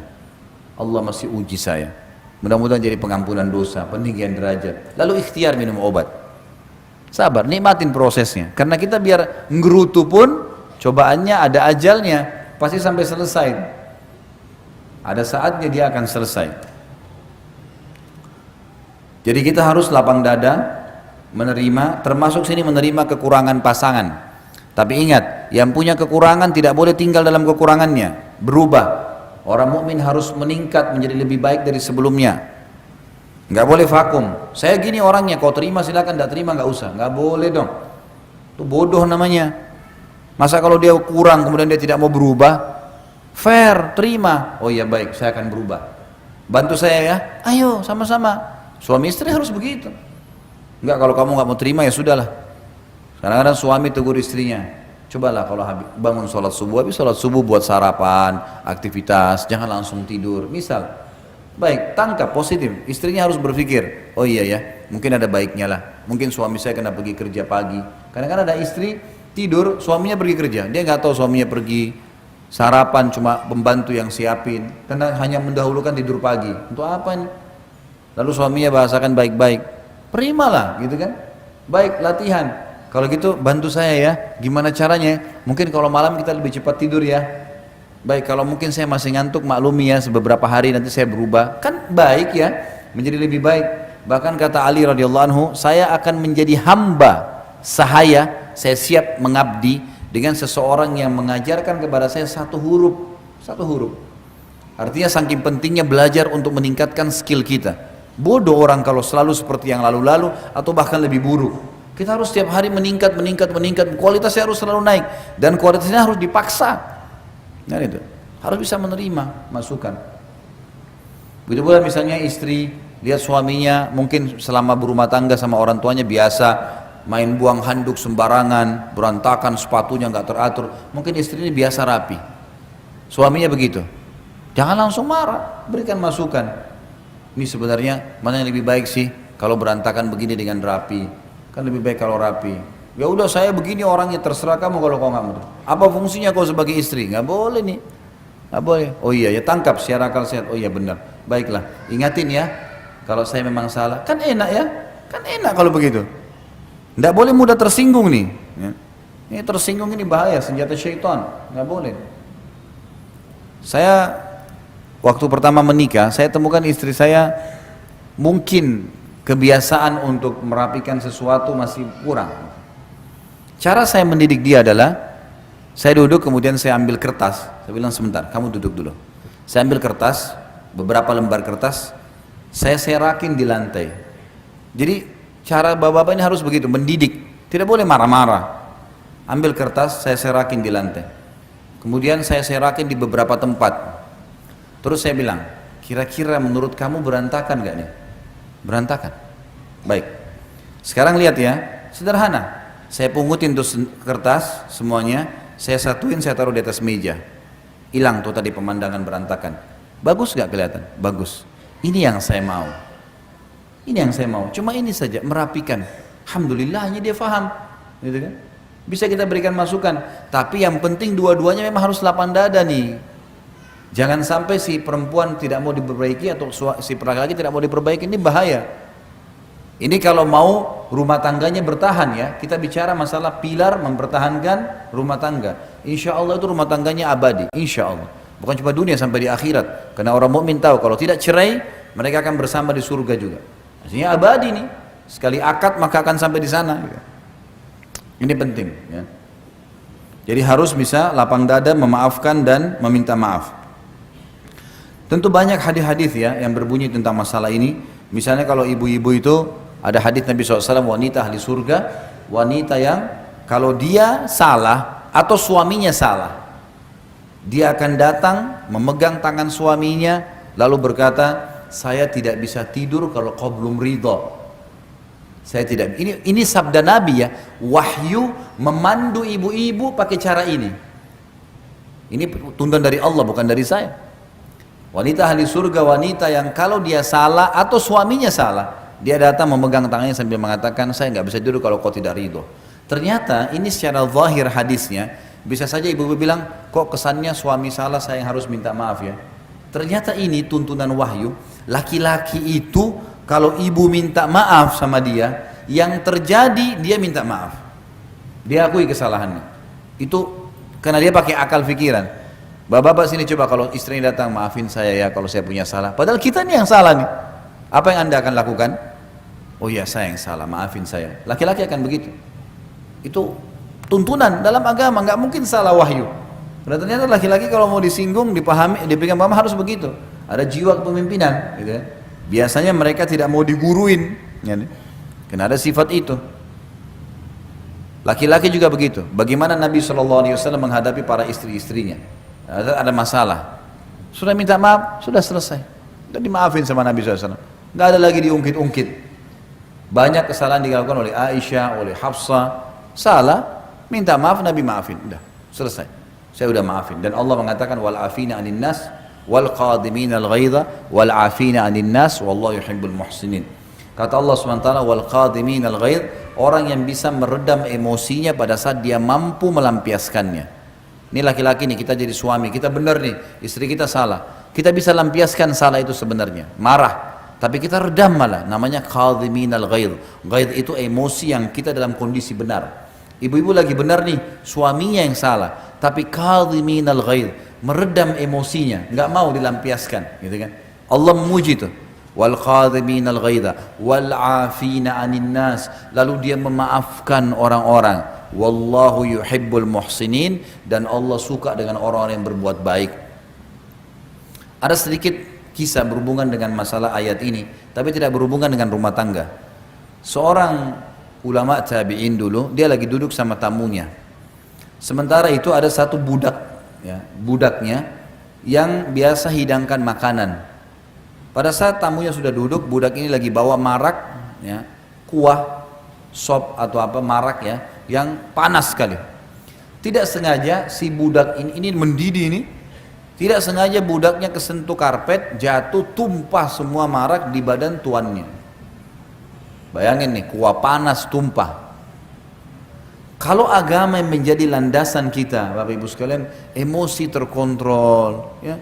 Allah masih uji saya. Mudah-mudahan jadi pengampunan dosa, peninggian derajat. Lalu ikhtiar minum obat. Sabar, nikmatin prosesnya. Karena kita biar ngerutu pun, cobaannya ada ajalnya, pasti sampai selesai. Ada saatnya dia akan selesai. Jadi kita harus lapang dada, menerima, termasuk sini menerima kekurangan pasangan. Tapi ingat, yang punya kekurangan tidak boleh tinggal dalam kekurangannya, berubah. Orang mukmin harus meningkat menjadi lebih baik dari sebelumnya. Nggak boleh vakum. Saya gini orangnya, kau terima silakan, tidak terima nggak usah. Nggak boleh dong. Itu bodoh namanya. Masa kalau dia kurang kemudian dia tidak mau berubah? Fair, terima. Oh iya baik, saya akan berubah. Bantu saya ya. Ayo sama-sama. Suami istri harus begitu. Enggak, kalau kamu nggak mau terima ya sudahlah. Kadang-kadang suami tegur istrinya. Cobalah kalau bangun sholat subuh, habis sholat subuh buat sarapan, aktivitas, jangan langsung tidur. Misal, baik, tangkap positif. Istrinya harus berpikir, oh iya ya, mungkin ada baiknya lah. Mungkin suami saya kena pergi kerja pagi. Kadang-kadang ada istri tidur, suaminya pergi kerja. Dia nggak tahu suaminya pergi sarapan, cuma pembantu yang siapin. Karena hanya mendahulukan tidur pagi. Untuk apa ini? Lalu suaminya bahasakan baik-baik. Terimalah, gitu kan? Baik, latihan. Kalau gitu bantu saya ya, gimana caranya? Mungkin kalau malam kita lebih cepat tidur ya. Baik, kalau mungkin saya masih ngantuk, maklumi ya, beberapa hari nanti saya berubah. Kan baik ya, menjadi lebih baik. Bahkan kata Ali radhiyallahu anhu, saya akan menjadi hamba sahaya, saya siap mengabdi dengan seseorang yang mengajarkan kepada saya satu huruf. Artinya saking pentingnya belajar untuk meningkatkan skill kita. Bodoh orang kalau selalu seperti yang lalu-lalu atau bahkan lebih buruk. Kita harus setiap hari meningkat, kualitasnya harus selalu naik, dan kualitasnya harus dipaksa. Nah itu, harus bisa menerima masukan. Begitu pula misalnya istri, lihat suaminya mungkin selama berumah tangga sama orang tuanya biasa, main buang handuk sembarangan, berantakan sepatunya nggak teratur, mungkin istri ini biasa rapi. Suaminya begitu, jangan langsung marah, berikan masukan. Ini sebenarnya mana yang lebih baik sih, kalau berantakan begini dengan rapi. Kan lebih baik kalau rapi. Ya udah saya begini orangnya, terserah kamu kalau kau nggak mau. Apa fungsinya kau sebagai istri? Nggak boleh nih. Nggak boleh. Oh iya ya, tangkap secara akal sehat. Oh iya benar. Baiklah, ingatin ya. Kalau saya memang salah, kan enak ya. Kan enak kalau begitu. Nggak boleh mudah tersinggung nih. Ya. Ini tersinggung ini bahaya, senjata syaitan. Nggak boleh. Saya waktu pertama menikah, saya temukan istri saya mungkin kebiasaan untuk merapikan sesuatu masih kurang. Cara saya mendidik dia adalah, saya duduk kemudian saya ambil kertas, saya bilang sebentar, kamu duduk dulu. Saya ambil kertas, beberapa lembar kertas, saya serakin di lantai. Jadi cara bapak-bapak ini harus begitu, mendidik, tidak boleh marah-marah. Ambil kertas, saya serakin di lantai. Kemudian saya serakin di beberapa tempat. Terus saya bilang, kira-kira menurut kamu berantakan gak nih? Berantakan. Baik. Sekarang lihat ya, sederhana. Saya pungutin tuh kertas semuanya, saya satuin, saya taruh di atas meja. Hilang tuh tadi pemandangan berantakan. Bagus gak kelihatan? Bagus. Ini yang saya mau. Ini yang saya mau. Cuma ini saja, merapikan. Alhamdulillahnya dia faham. Gitu kan? Bisa kita berikan masukan. Tapi yang penting dua-duanya memang harus lapang dada nih. Jangan sampai si perempuan tidak mau diperbaiki atau si laki-laki tidak mau diperbaiki, ini bahaya. Ini kalau mau rumah tangganya bertahan ya, kita bicara masalah pilar mempertahankan rumah tangga. Insya Allah itu rumah tangganya abadi, insya Allah. Bukan cuma dunia, sampai di akhirat. Karena orang mukmin tahu kalau tidak cerai, mereka akan bersama di surga juga. Artinya abadi nih. Sekali akad maka akan sampai di sana. Ini penting. Ya. Jadi harus bisa lapang dada, memaafkan dan meminta maaf. Tentu banyak hadis-hadis ya yang berbunyi tentang masalah ini. Misalnya kalau ibu-ibu itu, ada hadis Nabi SAW, wanita ahli surga, wanita yang kalau dia salah atau suaminya salah, dia akan datang memegang tangan suaminya lalu berkata, saya tidak bisa tidur kalau kau belum ridho. Saya tidak. Ini sabda Nabi ya, wahyu memandu ibu-ibu pakai cara ini. Ini tuntunan dari Allah, bukan dari saya. Wanita ahli surga, wanita yang kalau dia salah atau suaminya salah, dia datang memegang tangannya sambil mengatakan, saya nggak bisa tidur kalau kau tidak ridho. Ternyata ini secara zahir hadisnya, bisa saja ibu-ibu bilang, kok kesannya suami salah saya yang harus minta maaf ya. Ternyata ini tuntunan wahyu, laki-laki itu kalau ibu minta maaf sama dia, yang terjadi dia minta maaf. Dia akui kesalahannya. Itu karena dia pakai akal pikiran. Bapak-bapak sini coba kalau istrinya datang, maafin saya ya kalau saya punya salah. Padahal kita nih yang salah nih. Apa yang anda akan lakukan? Oh iya saya yang salah, maafin saya. Laki-laki akan begitu. Itu tuntunan dalam agama, nggak mungkin salah wahyu. Karena ternyata laki-laki kalau mau disinggung, dipahami, dipegang paham harus begitu. Ada jiwa kepemimpinan. Gitu ya. Biasanya mereka tidak mau diguruin. Ya, karena ada sifat itu. Laki-laki juga begitu. Bagaimana Nabi SAW menghadapi para istri-istrinya? Ada masalah, sudah minta maaf, sudah selesai, sudah dimaafin sama Nabi SAW, nggak ada lagi diungkit-ungkit. Banyak kesalahan dilakukan oleh Aisyah, oleh Hafsah, salah, minta maaf, Nabi maafin, udah selesai, saya udah maafin. Dan Allah mengatakan wal afina anin nas wal qadimina al ghaidha wal afina anin nas wallahu yuhibbul muhsinin. Kata Allah SWT, wal qadimina al ghaidh, orang yang bisa meredam emosinya pada saat dia mampu melampiaskannya. Ini laki-laki nih, kita jadi suami, kita benar nih, istri kita salah, kita bisa lampiaskan salah itu sebenarnya, marah, tapi kita redam malah, namanya qadhiminal ghaidh. Ghaidh itu emosi yang kita dalam kondisi benar. Ibu-ibu lagi benar nih, suaminya yang salah, tapi qadhiminal ghaidh, meredam emosinya, nggak mau dilampiaskan, gitu kan? Allah memuji itu, wal qadhiminal ghaidha wal afina anin nas, lalu dia memaafkan orang-orang. Wallahu yuhibbul muhsinin, dan Allah suka dengan orang-orang yang berbuat baik. Ada sedikit kisah berhubungan dengan masalah ayat ini, tapi tidak berhubungan dengan rumah tangga. Seorang ulama tabi'in dulu, dia lagi duduk sama tamunya. Sementara itu ada satu budak, ya, budaknya yang biasa hidangkan makanan. Pada saat tamunya sudah duduk, budak ini lagi bawa marak, ya, kuah, sop atau apa marak ya, yang panas sekali. Tidak sengaja si budak ini mendidih ini, tidak sengaja budaknya kesentuh karpet, jatuh, tumpah semua marak di badan tuannya. Bayangin nih, kuah panas tumpah. Kalau agama yang menjadi landasan kita, Bapak Ibu sekalian, emosi terkontrol, ya.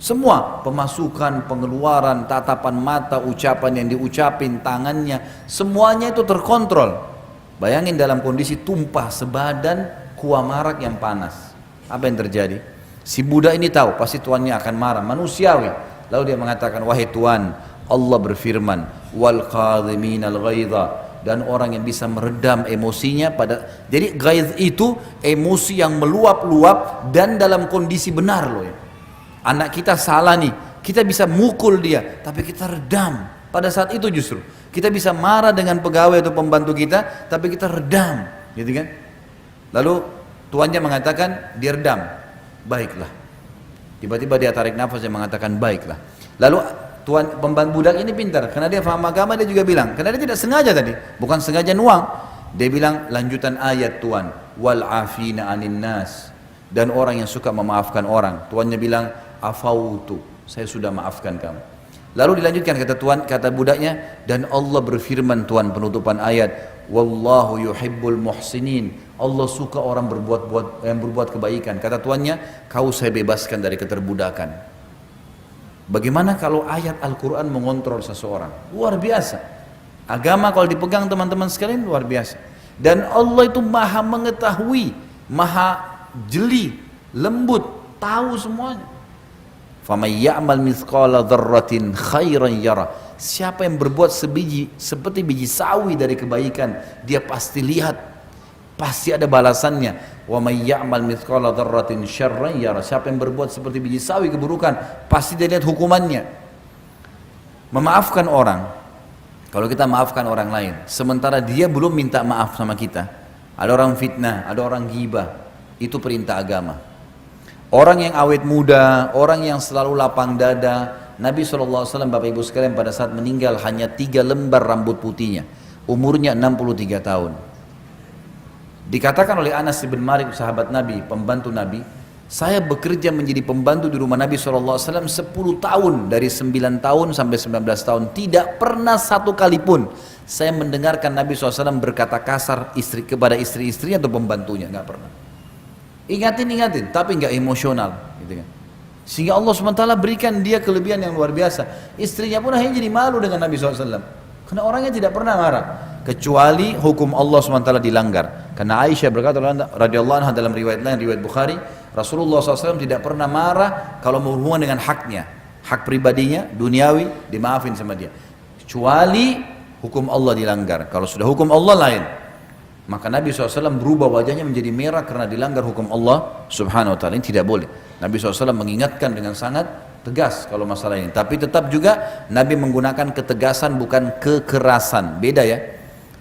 Semua pemasukan, pengeluaran, tatapan mata, ucapan yang diucapin, tangannya, semuanya itu terkontrol. Bayangin dalam kondisi tumpah sebadan kuah marak yang panas. Apa yang terjadi? Si budak ini tahu pasti tuannya akan marah, manusiawi. Lalu dia mengatakan, wahai Tuan, Allah berfirman, wal qadhiminal ghaidha, dan orang yang bisa meredam emosinya pada. Jadi ghaidh itu emosi yang meluap-luap dan dalam kondisi benar loh ya. Anak kita salah nih, kita bisa mukul dia, tapi kita redam. Pada saat itu justru kita bisa marah dengan pegawai atau pembantu kita, tapi kita redam, gitu kan? Lalu tuannya mengatakan dia redam, baiklah. Tiba-tiba dia tarik nafas dan mengatakan baiklah. Lalu tuan pembantu budak ini pintar, karena dia paham agama, dia juga bilang, karena dia tidak sengaja tadi, bukan sengaja nuang. Dia bilang lanjutan ayat Tuan, wal afina anin nas, dan orang yang suka memaafkan orang. Tuannya bilang afautu, saya sudah maafkan kamu. Lalu dilanjutkan kata Tuan, kata budaknya, dan Allah berfirman Tuan penutupan ayat, wallahu yuhibbul muhsinin, Allah suka orang berbuat kebaikan. Kata tuannya, kau saya bebaskan dari keterbudakan. Bagaimana kalau ayat Al-Quran mengontrol seseorang? Luar biasa. Agama kalau dipegang teman-teman sekalian luar biasa. Dan Allah itu maha mengetahui, maha jeli, lembut, tahu semuanya. فَمَنْ يَعْمَلْ مِثْقَالَ ذَرَّةٍ خَيْرًا يَرَى, siapa yang berbuat seperti biji sawi dari kebaikan, dia pasti lihat, pasti ada balasannya. وَمَنْ يَعْمَلْ مِثْقَالَ ذَرَّةٍ شَرًّا يَرَى, siapa yang berbuat seperti biji sawi keburukan, pasti dia lihat hukumannya. Memaafkan orang, kalau kita maafkan orang lain, sementara dia belum minta maaf sama kita, ada orang fitnah, ada orang ghibah, itu perintah agama. Orang yang awet muda, orang yang selalu lapang dada, Nabi SAW Bapak Ibu sekalian pada saat meninggal hanya 3 lembar rambut putihnya, umurnya 63 tahun. Dikatakan oleh Anas bin Malik, sahabat Nabi, pembantu Nabi, saya bekerja menjadi pembantu di rumah Nabi SAW 10 tahun, dari 9 tahun sampai 19 tahun, tidak pernah satu kali pun saya mendengarkan Nabi SAW berkata kasar kepada istri-istri atau pembantunya, nggak pernah. Ingatin, tapi nggak emosional, gitu kan. Sehingga Allah SWT berikan dia kelebihan yang luar biasa. Istrinya pun akhirnya jadi malu dengan Nabi SAW, karena orangnya tidak pernah marah, kecuali hukum Allah SWT dilanggar. Karena Aisyah berkata radhiyallahu anha dalam riwayat lain, riwayat Bukhari, Rasulullah SAW tidak pernah marah kalau berhubungan dengan haknya, hak pribadinya, duniawi, dimaafin sama dia, kecuali hukum Allah dilanggar. Kalau sudah hukum Allah lain, maka Nabi SAW berubah wajahnya menjadi merah karena dilanggar hukum Allah Subhanahu Wa Taala. Ini tidak boleh. Nabi SAW mengingatkan dengan sangat tegas kalau masalah ini. Tapi tetap juga Nabi menggunakan ketegasan bukan kekerasan. Beda ya.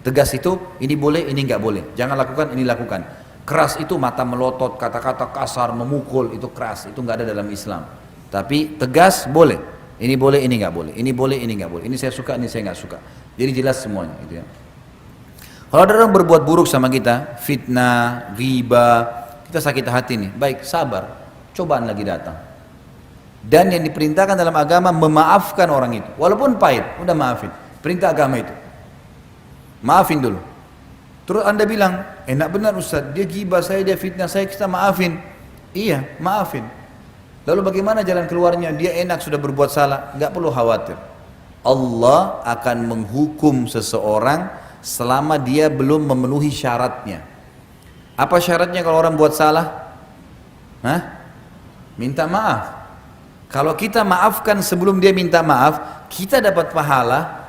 Tegas itu ini boleh, ini nggak boleh. Jangan lakukan, ini lakukan. Keras itu mata melotot, kata-kata kasar, memukul, itu keras. Itu nggak ada dalam Islam. Tapi tegas boleh. Ini boleh, ini nggak boleh. Ini boleh, ini nggak boleh. Ini saya suka, ini saya nggak suka. Jadi jelas semuanya. Gitu ya. Kalau ada orang berbuat buruk sama kita, fitnah, ghibah, kita sakit hati nih, baik, sabar, cobaan lagi datang. Dan yang diperintahkan dalam agama memaafkan orang itu, walaupun pahit, udah maafin. Perintah agama itu, maafin dulu. Terus anda bilang, enak benar Ustaz, dia ghibah saya, dia fitnah saya, kita maafin. Iya, maafin. Lalu bagaimana jalan keluarnya? Dia enak sudah berbuat salah, nggak perlu khawatir. Allah akan menghukum seseorang selama dia belum memenuhi syaratnya. Apa syaratnya kalau orang buat salah? Minta maaf. Kalau kita maafkan sebelum dia minta maaf, kita dapat pahala,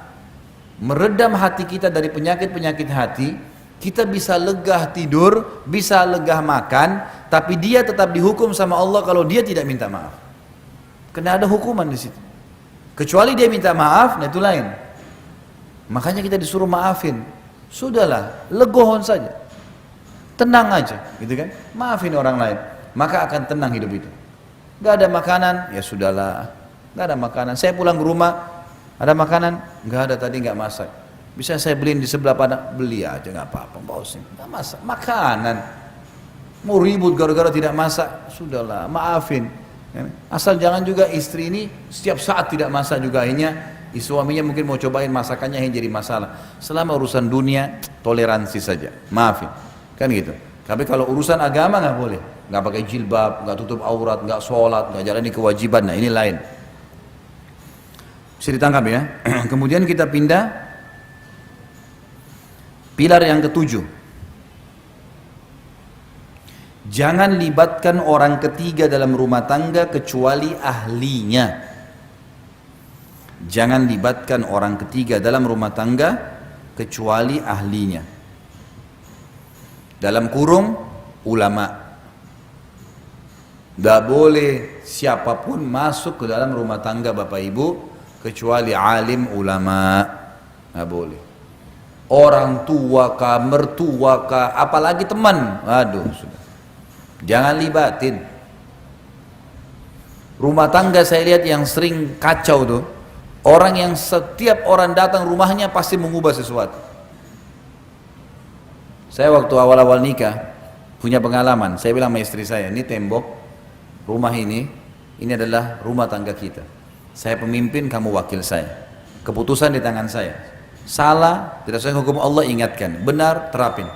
meredam hati kita dari penyakit-penyakit hati, kita bisa legah tidur, bisa legah makan, tapi dia tetap dihukum sama Allah kalau dia tidak minta maaf. Karena ada hukuman di situ. Kecuali dia minta maaf, nah itu lain. Makanya kita disuruh maafin. Sudahlah, legohon saja, tenang aja, gitu kan? Maafin orang lain, maka akan tenang hidup itu. Gak ada makanan, ya sudahlah. Gak ada makanan. Saya pulang ke rumah, ada makanan? Gak ada, tadi gak masak. Bisa saya beliin di sebelah Padang? Beli aja, gak apa-apa. Gak masak, makanan. Mau ribut gara-gara tidak masak? Sudahlah, maafin. Asal jangan juga istri ini setiap saat tidak masak juga, akhirnya Suaminya mungkin mau cobain masakannya yang jadi masalah. Selama urusan dunia, toleransi saja. Maafin. Kan gitu. Tapi kalau urusan agama nggak boleh. Nggak pakai jilbab, nggak tutup aurat, nggak sholat, nggak jalani kewajiban. Nah ini lain. Bisa ditangkap ya. Kemudian kita pindah. Pilar yang ketujuh. Jangan libatkan orang ketiga dalam rumah tangga kecuali ahlinya. Jangan libatkan orang ketiga dalam rumah tangga kecuali ahlinya. Dalam kurung ulama. Tidak boleh siapapun masuk ke dalam rumah tangga Bapak Ibu kecuali alim ulama. Tidak boleh. Orang tua kah, mertua kah, apalagi teman. Aduh sudah. Jangan libatin. Rumah tangga saya lihat yang sering kacau tuh. Orang yang setiap orang datang rumahnya pasti mengubah sesuatu. Saya waktu awal-awal nikah punya pengalaman. Saya bilang sama istri saya, ini tembok rumah ini adalah rumah tangga kita. Saya pemimpin, kamu wakil saya. Keputusan di tangan saya. Salah, tidak sesuai hukum Allah, ingatkan. Benar, terapin.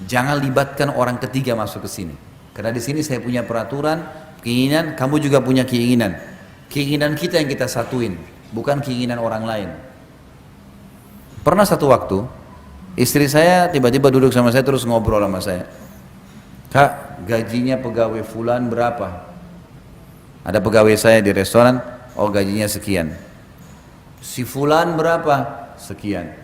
Jangan libatkan orang ketiga masuk ke sini. Karena di sini saya punya peraturan, keinginan, kamu juga punya keinginan. Keinginan kita yang kita satuin, bukan keinginan orang lain. Pernah satu waktu, istri saya tiba-tiba duduk sama saya terus ngobrol sama saya. Kak, gajinya pegawai fulan berapa? Ada pegawai saya di restoran, oh gajinya sekian. Si fulan berapa? Sekian.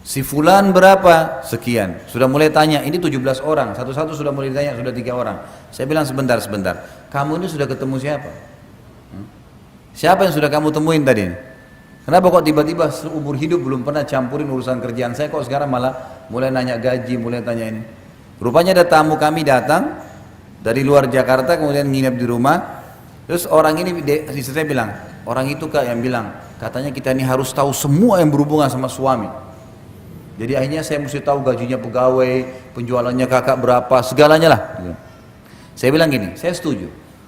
Si fulan berapa? Sekian. Sudah mulai tanya, ini 17 orang, satu-satu sudah mulai tanya, sudah 3 orang. Saya bilang sebentar. Kamu ini sudah ketemu siapa? Siapa yang sudah kamu temuin tadi? Kenapa kok tiba-tiba seumur hidup belum pernah campurin urusan kerjaan saya, kok sekarang malah mulai nanya gaji, mulai tanya ini? Rupanya ada tamu kami datang dari luar Jakarta kemudian nginep di rumah. Terus orang ini, istri saya bilang, orang itu Kak yang bilang, katanya kita ini harus tahu semua yang berhubungan sama suami. Jadi akhirnya saya mesti tahu gajinya pegawai, penjualannya kakak berapa, segalanya lah. Saya bilang gini, saya setuju.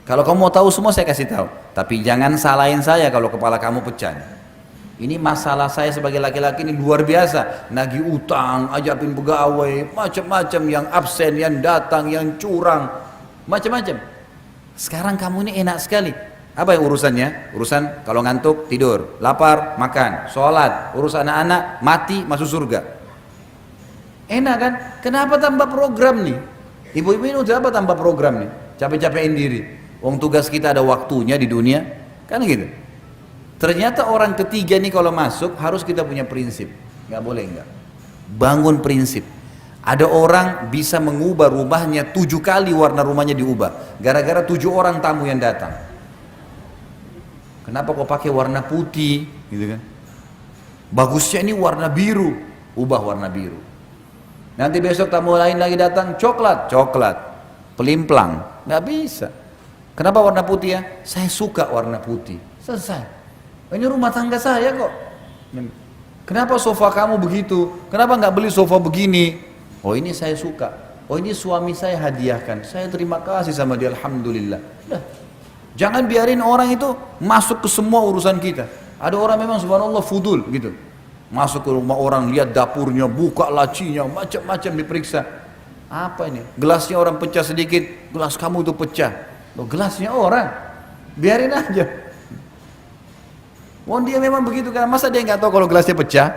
Kalau kamu mau tahu semua saya kasih tahu, tapi jangan salahin saya kalau kepala kamu pecah. Ini masalah saya sebagai laki-laki ini luar biasa. Nagih utang, ajakin pegawai, macam-macam, yang absen, yang datang, yang curang, macam-macam. Sekarang kamu ini enak sekali. Apa yang urusannya? Urusan kalau ngantuk tidur, lapar makan, sholat, urus anak-anak mati masuk surga. Enak kan? Kenapa tambah program nih? Ibu-ibu ini udah apa tambah program nih? Capek-capekin diri. Wong tugas kita ada waktunya di dunia, kan gitu. Ternyata orang ketiga nih kalau masuk harus kita punya prinsip, nggak boleh nggak. Bangun prinsip. Ada orang bisa mengubah rumahnya 7 kali warna rumahnya diubah, gara-gara 7 orang tamu yang datang. Kenapa kok pakai warna putih, gitu kan? Bagusnya ini warna biru, ubah warna biru. Nanti besok tamu lain lagi datang, coklat, pelimplang, nggak bisa. Kenapa warna putih ya? Saya suka warna putih. Selesai. Ini rumah tangga saya kok. Kenapa sofa kamu begitu? Kenapa nggak beli sofa begini? Oh ini saya suka. Oh ini suami saya hadiahkan. Saya terima kasih sama dia. Alhamdulillah. Dah. Jangan biarin orang itu masuk ke semua urusan kita. Ada orang memang subhanallah fudul gitu. Masuk ke rumah orang, lihat dapurnya, buka lacinya, macam-macam diperiksa. Apa ini? Gelasnya orang pecah sedikit, gelas kamu itu pecah. Loh, gelasnya orang, biarin aja. Wong dia memang begitu kan, masa dia nggak tahu kalau gelasnya pecah?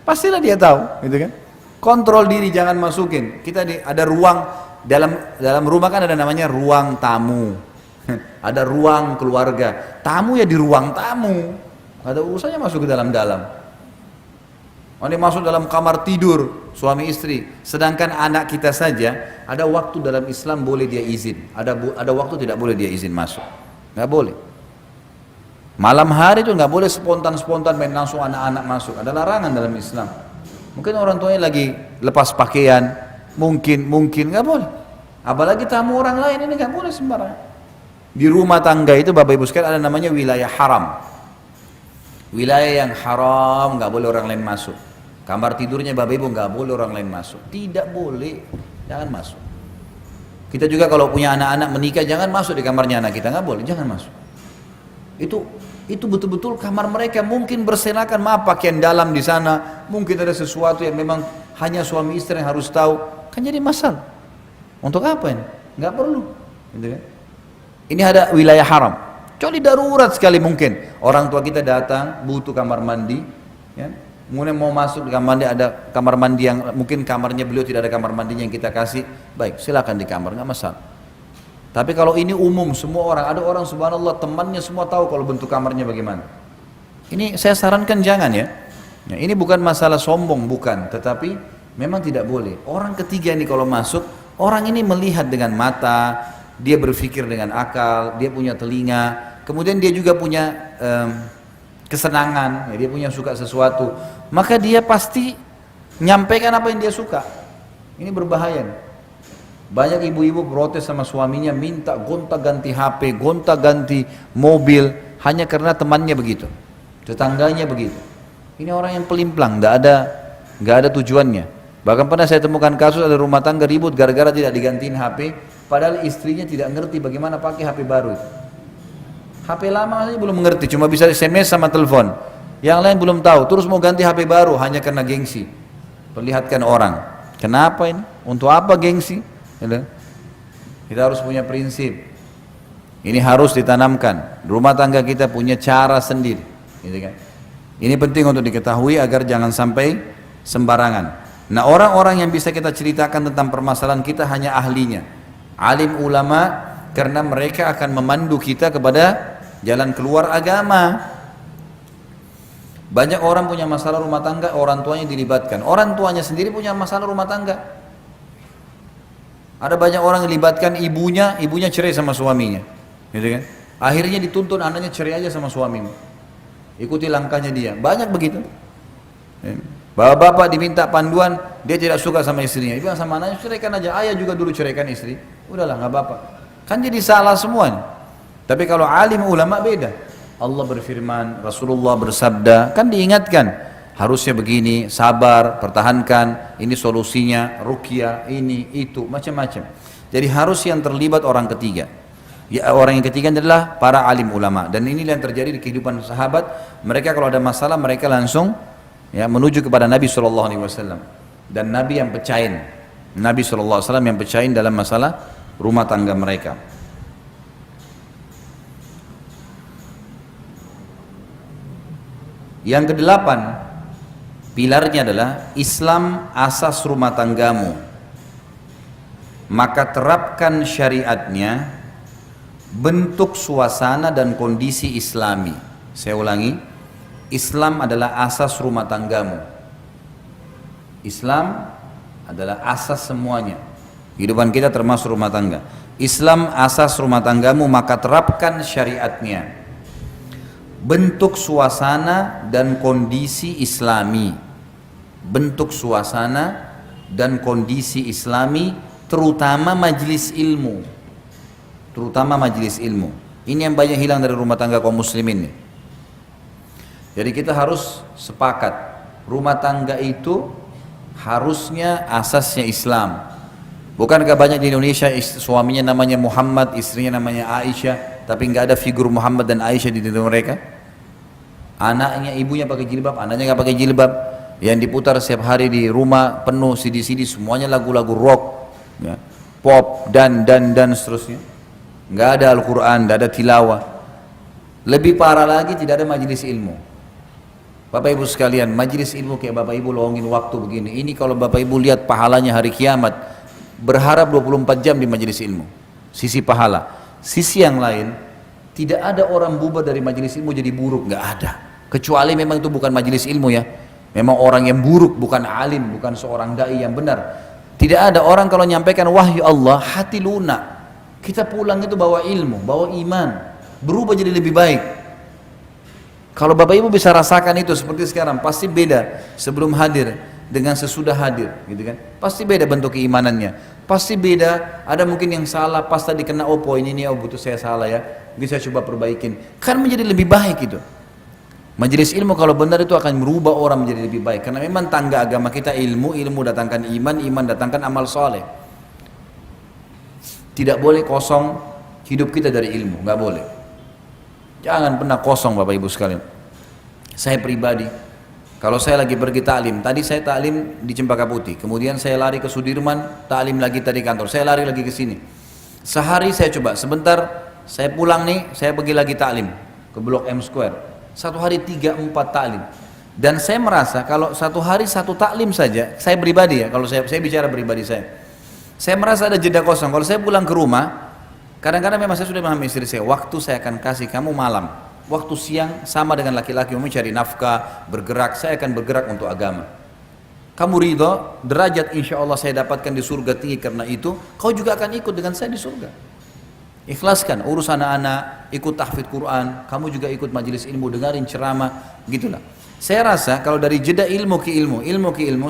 Pastilah dia tahu, gitu kan? Kontrol diri, jangan masukin. Kita ada ruang dalam rumah kan ada namanya ruang tamu, ada ruang keluarga. Tamu ya di ruang tamu, ada urusannya masuk ke dalam-dalam. Ini masuk dalam kamar tidur suami istri, sedangkan anak kita saja ada waktu dalam Islam boleh dia izin, ada waktu tidak boleh dia izin masuk, nggak boleh. Malam hari itu nggak boleh spontan main langsung anak-anak masuk, ada larangan dalam Islam. Mungkin orang tuanya lagi lepas pakaian, mungkin nggak boleh. Apalagi tamu orang lain ini nggak boleh sembarangan. Di rumah tangga itu Bapak Ibu sekalian ada namanya wilayah haram. Wilayah yang haram nggak boleh orang lain masuk. Kamar tidurnya Bapak Ibu nggak boleh orang lain masuk. Tidak boleh, jangan masuk. Kita juga kalau punya anak-anak menikah jangan masuk di kamarnya anak kita, nggak boleh, jangan masuk. Itu itu betul-betul kamar mereka mungkin berserakan, maaf pakaian dalam di sana, mungkin ada sesuatu yang memang hanya suami istri yang harus tahu, kan jadi masalah. Untuk apa ini? Nggak perlu. Gitu kan? Ini ada wilayah haram. Kecuali darurat sekali mungkin. Orang tua kita datang butuh kamar mandi, ya. Kemudian mau masuk di kamar mandi, ada kamar mandi yang mungkin kamarnya beliau tidak ada kamar mandinya yang kita kasih, baik silakan di kamar, nggak masalah. Tapi kalau ini umum semua orang, ada orang subhanallah temannya semua tahu kalau bentuk kamarnya bagaimana. Ini saya sarankan jangan ya. Ya, ini bukan masalah sombong, bukan, tetapi memang tidak boleh. Orang ketiga ini kalau masuk, orang ini melihat dengan mata, dia berpikir dengan akal, dia punya telinga, kemudian dia juga punya kesenangan, ya, dia punya suka sesuatu, maka dia pasti nyampaikan apa yang dia suka. Ini berbahaya nih. Banyak ibu-ibu protes sama suaminya, minta gonta-ganti HP, gonta-ganti mobil, hanya karena temannya begitu, tetangganya begitu. Ini orang yang pelimplang, nggak ada tujuannya. Bahkan pernah saya temukan kasus ada rumah tangga ribut gara-gara tidak digantiin HP, padahal istrinya tidak ngerti bagaimana pakai HP baru. HP lama saja belum mengerti, cuma bisa SMS sama telepon. Yang lain belum tahu, terus mau ganti HP baru hanya karena gengsi. Perlihatkan orang. Kenapa ini? Untuk apa gengsi? Kita harus punya prinsip. Ini harus ditanamkan. Rumah tangga kita punya cara sendiri. Gitu kan? Ini penting untuk diketahui agar jangan sampai sembarangan. Nah, orang-orang yang bisa kita ceritakan tentang permasalahan kita hanya ahlinya, alim ulama, karena mereka akan memandu kita kepada jalan keluar agama. Banyak orang punya masalah rumah tangga, orang tuanya dilibatkan. Orang tuanya sendiri punya masalah rumah tangga. Ada banyak orang yang dilibatkan ibunya cerai sama suaminya, gitu kan? Akhirnya dituntun anaknya cerai aja sama suamimu. Ikuti langkahnya dia. Banyak begitu. Bapak-bapak diminta panduan, dia tidak suka sama istrinya. Dia bilang sama anaknya, ceraikan aja. Ayah juga dulu ceraikan istri. Udahlah, nggak apa-apa. Kan jadi salah semuanya. Tapi kalau alim ulama beda. Allah berfirman, Rasulullah bersabda, kan diingatkan, harusnya begini, sabar, pertahankan, ini solusinya, ruqyah, ini, itu, macam-macam. Jadi harus yang terlibat orang ketiga. Ya, orang yang ketiga adalah para alim ulama. Dan inilah yang terjadi di kehidupan sahabat. Mereka kalau ada masalah, mereka langsung ya, menuju kepada Nabi SAW. Dan Nabi yang pecahin. Nabi SAW yang pecahin dalam masalah rumah tangga mereka. Yang kedelapan, pilarnya adalah Islam asas rumah tanggamu. Maka terapkan syariatnya, bentuk suasana dan kondisi islami. Saya ulangi, Islam adalah asas rumah tanggamu. Islam adalah asas semuanya. Kehidupan kita termasuk rumah tangga. Islam asas rumah tanggamu, maka terapkan syariatnya. Bentuk suasana dan kondisi islami. Bentuk suasana dan kondisi islami, terutama majelis ilmu. Terutama majelis ilmu. Ini yang banyak hilang dari rumah tangga kaum muslimin nih. Jadi kita harus sepakat, rumah tangga itu harusnya asasnya Islam. Bukankah banyak di Indonesia suaminya namanya Muhammad, istrinya namanya Aisyah, tapi nggak ada figur Muhammad dan Aisyah di dalam mereka? Anaknya, ibunya pakai jilbab, anaknya nggak pakai jilbab. Yang diputar setiap hari di rumah penuh CD-CD, semuanya lagu-lagu rock, ya, pop dan seterusnya. Nggak ada Al-Quran, nggak ada tilawah. Lebih parah lagi, tidak ada majelis ilmu. Bapak Ibu sekalian, majelis ilmu kayak Bapak Ibu lowongin waktu begini. Ini kalau Bapak Ibu lihat pahalanya hari kiamat, berharap 24 jam di majelis ilmu. Sisi pahala. Sisi yang lain, tidak ada orang bubar dari majelis ilmu jadi buruk, nggak ada. Kecuali memang itu bukan majelis ilmu ya. Memang orang yang buruk, bukan alim, bukan seorang dai yang benar. Tidak ada orang kalau menyampaikan wahyu Allah, hati lunak. Kita pulang itu bawa ilmu, bawa iman, berubah jadi lebih baik. Kalau Bapak Ibu bisa rasakan itu seperti sekarang, pasti beda sebelum hadir dengan sesudah hadir, gitu kan? Pasti beda bentuk keimanannya, pasti beda. Ada mungkin yang salah, pas tadi kena poin ini, butuh saya salah ya, bisa coba perbaikin, kan menjadi lebih baik itu. Majelis ilmu kalau benar itu akan merubah orang menjadi lebih baik, karena memang tangga agama kita ilmu, ilmu datangkan iman, iman datangkan amal soleh. Tidak boleh kosong hidup kita dari ilmu, nggak boleh. Jangan pernah kosong Bapak Ibu sekalian. Saya pribadi, kalau saya lagi pergi taklim, tadi saya taklim di Cempaka Putih, kemudian saya lari ke Sudirman, taklim lagi tadi kantor, saya lari lagi ke sini. Sehari saya coba, sebentar saya pulang nih, saya pergi lagi taklim ke Blok M Square. Satu hari 3-4 taklim. Dan saya merasa kalau satu hari satu taklim saja, saya pribadi ya, kalau saya bicara pribadi saya merasa ada jeda kosong. Kalau saya pulang ke rumah, kadang-kadang memang saya sudah memahami istri saya, waktu saya akan kasih kamu malam, waktu siang sama dengan laki-laki mencari nafkah, bergerak, saya akan bergerak untuk agama. Kamu ridho, derajat insya Allah saya dapatkan di surga tinggi karena itu, kau juga akan ikut dengan saya di surga. Ikhlaskan, urus anak-anak, ikut tahfidz Quran, kamu juga ikut majelis ilmu, dengarin ceramah, gitulah. Saya rasa kalau dari jeda ilmu ke ilmu,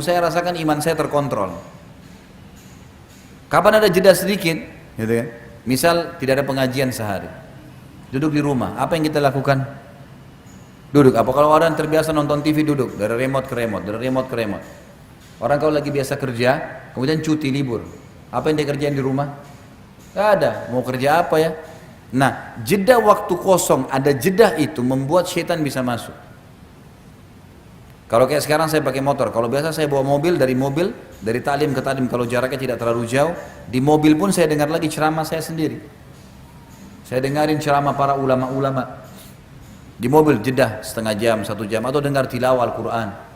saya rasakan iman saya terkontrol. Kapan ada jeda sedikit, gitu kan? Misal tidak ada pengajian sehari, duduk di rumah, apa yang kita lakukan? Duduk. Apa kalau orang terbiasa nonton TV duduk dari remote ke remote, dari remote ke remote. Orang kalau lagi biasa kerja, kemudian cuti libur, apa yang dia kerjain di rumah? Gak ada. Mau kerja apa ya? Nah, jeda waktu kosong, ada jeda itu membuat syaitan bisa masuk. Kalau kayak sekarang saya pakai motor, kalau biasa saya bawa mobil, dari taklim ke taklim, kalau jaraknya tidak terlalu jauh, di mobil pun saya dengar lagi ceramah saya sendiri. Saya dengarin ceramah para ulama-ulama. Di mobil jeda setengah jam, 1 jam, atau dengar tilawah Al-Quran.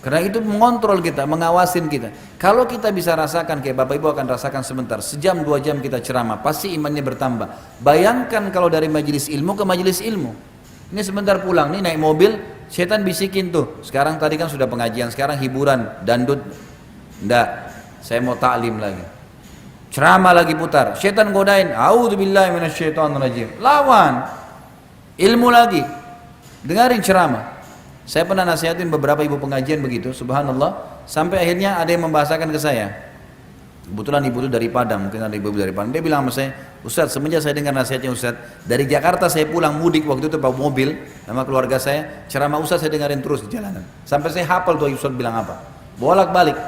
Karena itu mengontrol kita, mengawasin kita. Kalau kita bisa rasakan, kayak Bapak Ibu akan rasakan sebentar, sejam 2 jam kita ceramah, pasti imannya bertambah. Bayangkan kalau dari majelis ilmu ke majelis ilmu. Ini sebentar pulang, nih naik mobil, setan bisikin tuh, sekarang tadi kan sudah pengajian, sekarang hiburan, dangdut, enggak, saya mau taklim lagi, ceramah lagi putar, setan godain, a'udzubillahi minasyaitonirrajim, lawan, ilmu lagi, dengarin ceramah. Saya pernah nasihatin beberapa ibu pengajian begitu, subhanallah, sampai akhirnya ada yang membahasakan ke saya. Kebetulan ibu itu dari Padang, mungkin ada ibu dari Padang. Dia bilang sama saya, Ustaz, semenjak saya dengar nasihatnya Ustaz, dari Jakarta saya pulang mudik waktu itu bawa mobil sama keluarga saya, ceramah Ustaz saya dengarin terus di jalanan. Sampai saya hafal tuh Ustaz bilang apa. Bolak-balik.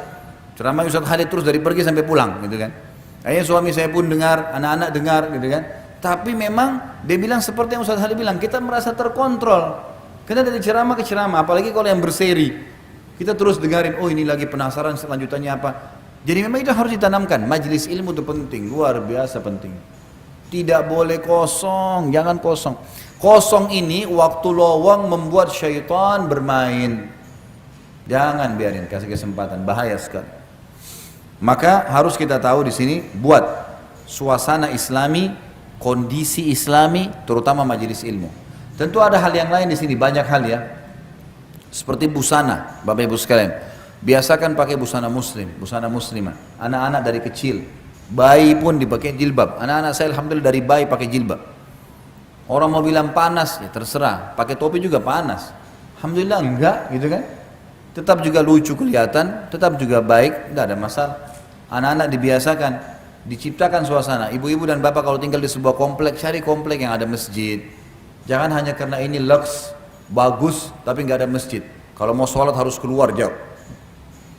Ceramah Ustaz Khalid terus dari pergi sampai pulang, gitu kan. Akhirnya suami saya pun dengar, anak-anak dengar, gitu kan. Tapi memang dia bilang seperti yang Ustaz Khalid bilang, kita merasa terkontrol. Kita dari ceramah ke ceramah, apalagi kalau yang berseri. Kita terus dengarin, oh ini lagi penasaran selanjutannya apa. Jadi memang itu harus ditanamkan, majelis ilmu itu penting, luar biasa penting. Tidak boleh kosong, jangan kosong. Kosong ini waktu lowong membuat syaitan bermain. Jangan biarin, kasih kesempatan, bahaya sekali. Maka harus kita tahu di sini, buat suasana islami, kondisi islami, terutama majelis ilmu. Tentu ada hal yang lain di sini, banyak hal ya. Seperti busana, Bapak Ibu sekalian. Biasakan pakai busana muslim, busana muslimah. Anak-anak dari kecil, bayi pun dipakai jilbab. Anak-anak saya alhamdulillah dari bayi pakai jilbab. Orang mau bilang panas, ya terserah. Pakai topi juga panas. Alhamdulillah enggak, gitu kan? Tetap juga lucu kelihatan, tetap juga baik, enggak ada masalah. Anak-anak dibiasakan, diciptakan suasana. Ibu-ibu dan bapak kalau tinggal di sebuah komplek, cari komplek yang ada masjid. Jangan hanya karena ini lux, bagus, tapi enggak ada masjid. Kalau mau sholat harus keluar jauh.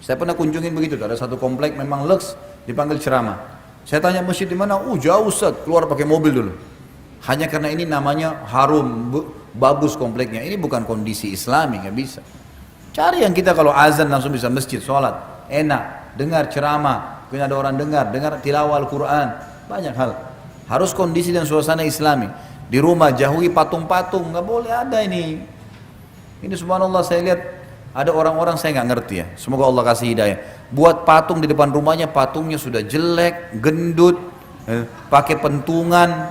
Saya pernah kunjungin begitu, ada satu komplek memang lux, dipanggil ceramah. Saya tanya masjid di mana? Jauh Ustaz, keluar pakai mobil dulu. Hanya karena ini namanya harum, bagus kompleknya. Ini bukan kondisi Islami, nggak bisa. Cari yang kita kalau azan langsung bisa masjid, sholat, enak, dengar ceramah, mungkin ada orang dengar tilawah Al-Quran, banyak hal. Harus kondisi dan suasana Islami. Di rumah jauhi patung-patung, nggak boleh ada ini. Ini subhanallah saya lihat. Ada orang-orang saya nggak ngerti ya, semoga Allah kasih hidayah. Buat patung di depan rumahnya, patungnya sudah jelek, gendut, pakai pentungan.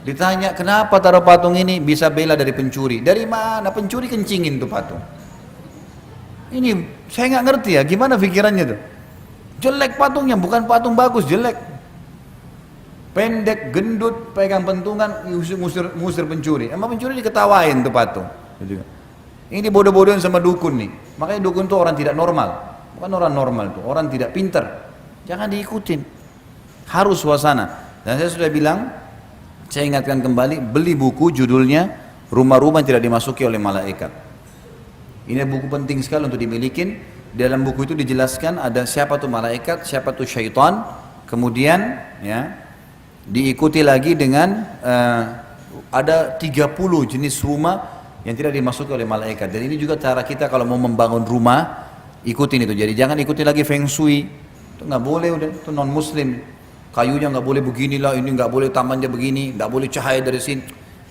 Ditanya kenapa taruh patung ini, bisa bela dari pencuri. Dari mana pencuri kencingin tuh patung? Ini saya nggak ngerti ya, gimana pikirannya tuh? Jelek patungnya, bukan patung bagus, jelek. Pendek, gendut, pegang pentungan, ngusir pencuri. Emang pencuri diketawain tuh patung. Ini bodoh-bodohan sama dukun nih. Makanya dukun tuh orang tidak normal. Bukan orang normal tuh, orang tidak pintar. Jangan diikutin. Harus suasana. Dan saya sudah bilang, saya ingatkan kembali, beli buku judulnya Rumah-rumah yang tidak dimasuki oleh malaikat. Ini buku penting sekali untuk dimilikin. Dalam buku itu dijelaskan ada siapa tuh malaikat, siapa tuh syaitan. Kemudian ya diikuti lagi dengan ada 30 jenis rumah yang tidak dimasuki oleh malaikat. Dan ini juga cara kita kalau mau membangun rumah, ikutin itu. Jadi jangan ikuti lagi feng shui, itu nggak boleh, udah itu non muslim. Kayunya nggak boleh beginilah, ini nggak boleh, tamannya begini, nggak boleh cahaya dari sini.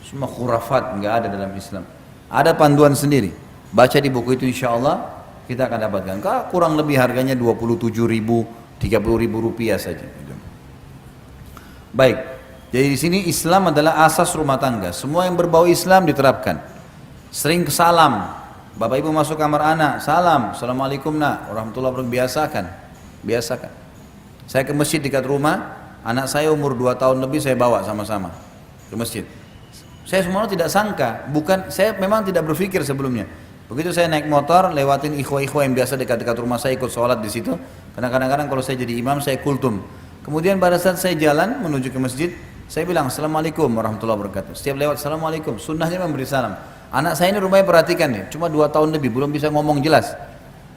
Semua khurafat, nggak ada dalam Islam. Ada panduan sendiri. Baca di buku itu, insya Allah kita akan dapatkan. Kurang lebih harganya 27.000, 30.000 rupiah saja. Baik, jadi di sini Islam adalah asas rumah tangga. Semua yang berbau Islam diterapkan. Sering salam, bapak ibu masuk kamar anak, salam, assalamualaikum nak, warahmatullahi wabarakatuh, biasakan, biasakan. Saya ke masjid dekat rumah, anak saya umur 2 tahun lebih saya bawa sama-sama ke masjid. Saya semuanya tidak sangka, saya memang tidak berpikir sebelumnya. Begitu saya naik motor, lewatin ikhwah-ikhwah yang biasa dekat-dekat rumah saya ikut sholat di situ. Karena kadang-kadang kalau saya jadi imam, saya kultum. Kemudian pada saat saya jalan menuju ke masjid, saya bilang assalamualaikum warahmatullahi wabarakatuh. Setiap lewat assalamualaikum, sunnahnya memberi salam. Anak saya ini rumahnya perhatikan nih, cuma 2 tahun lebih, belum bisa ngomong jelas.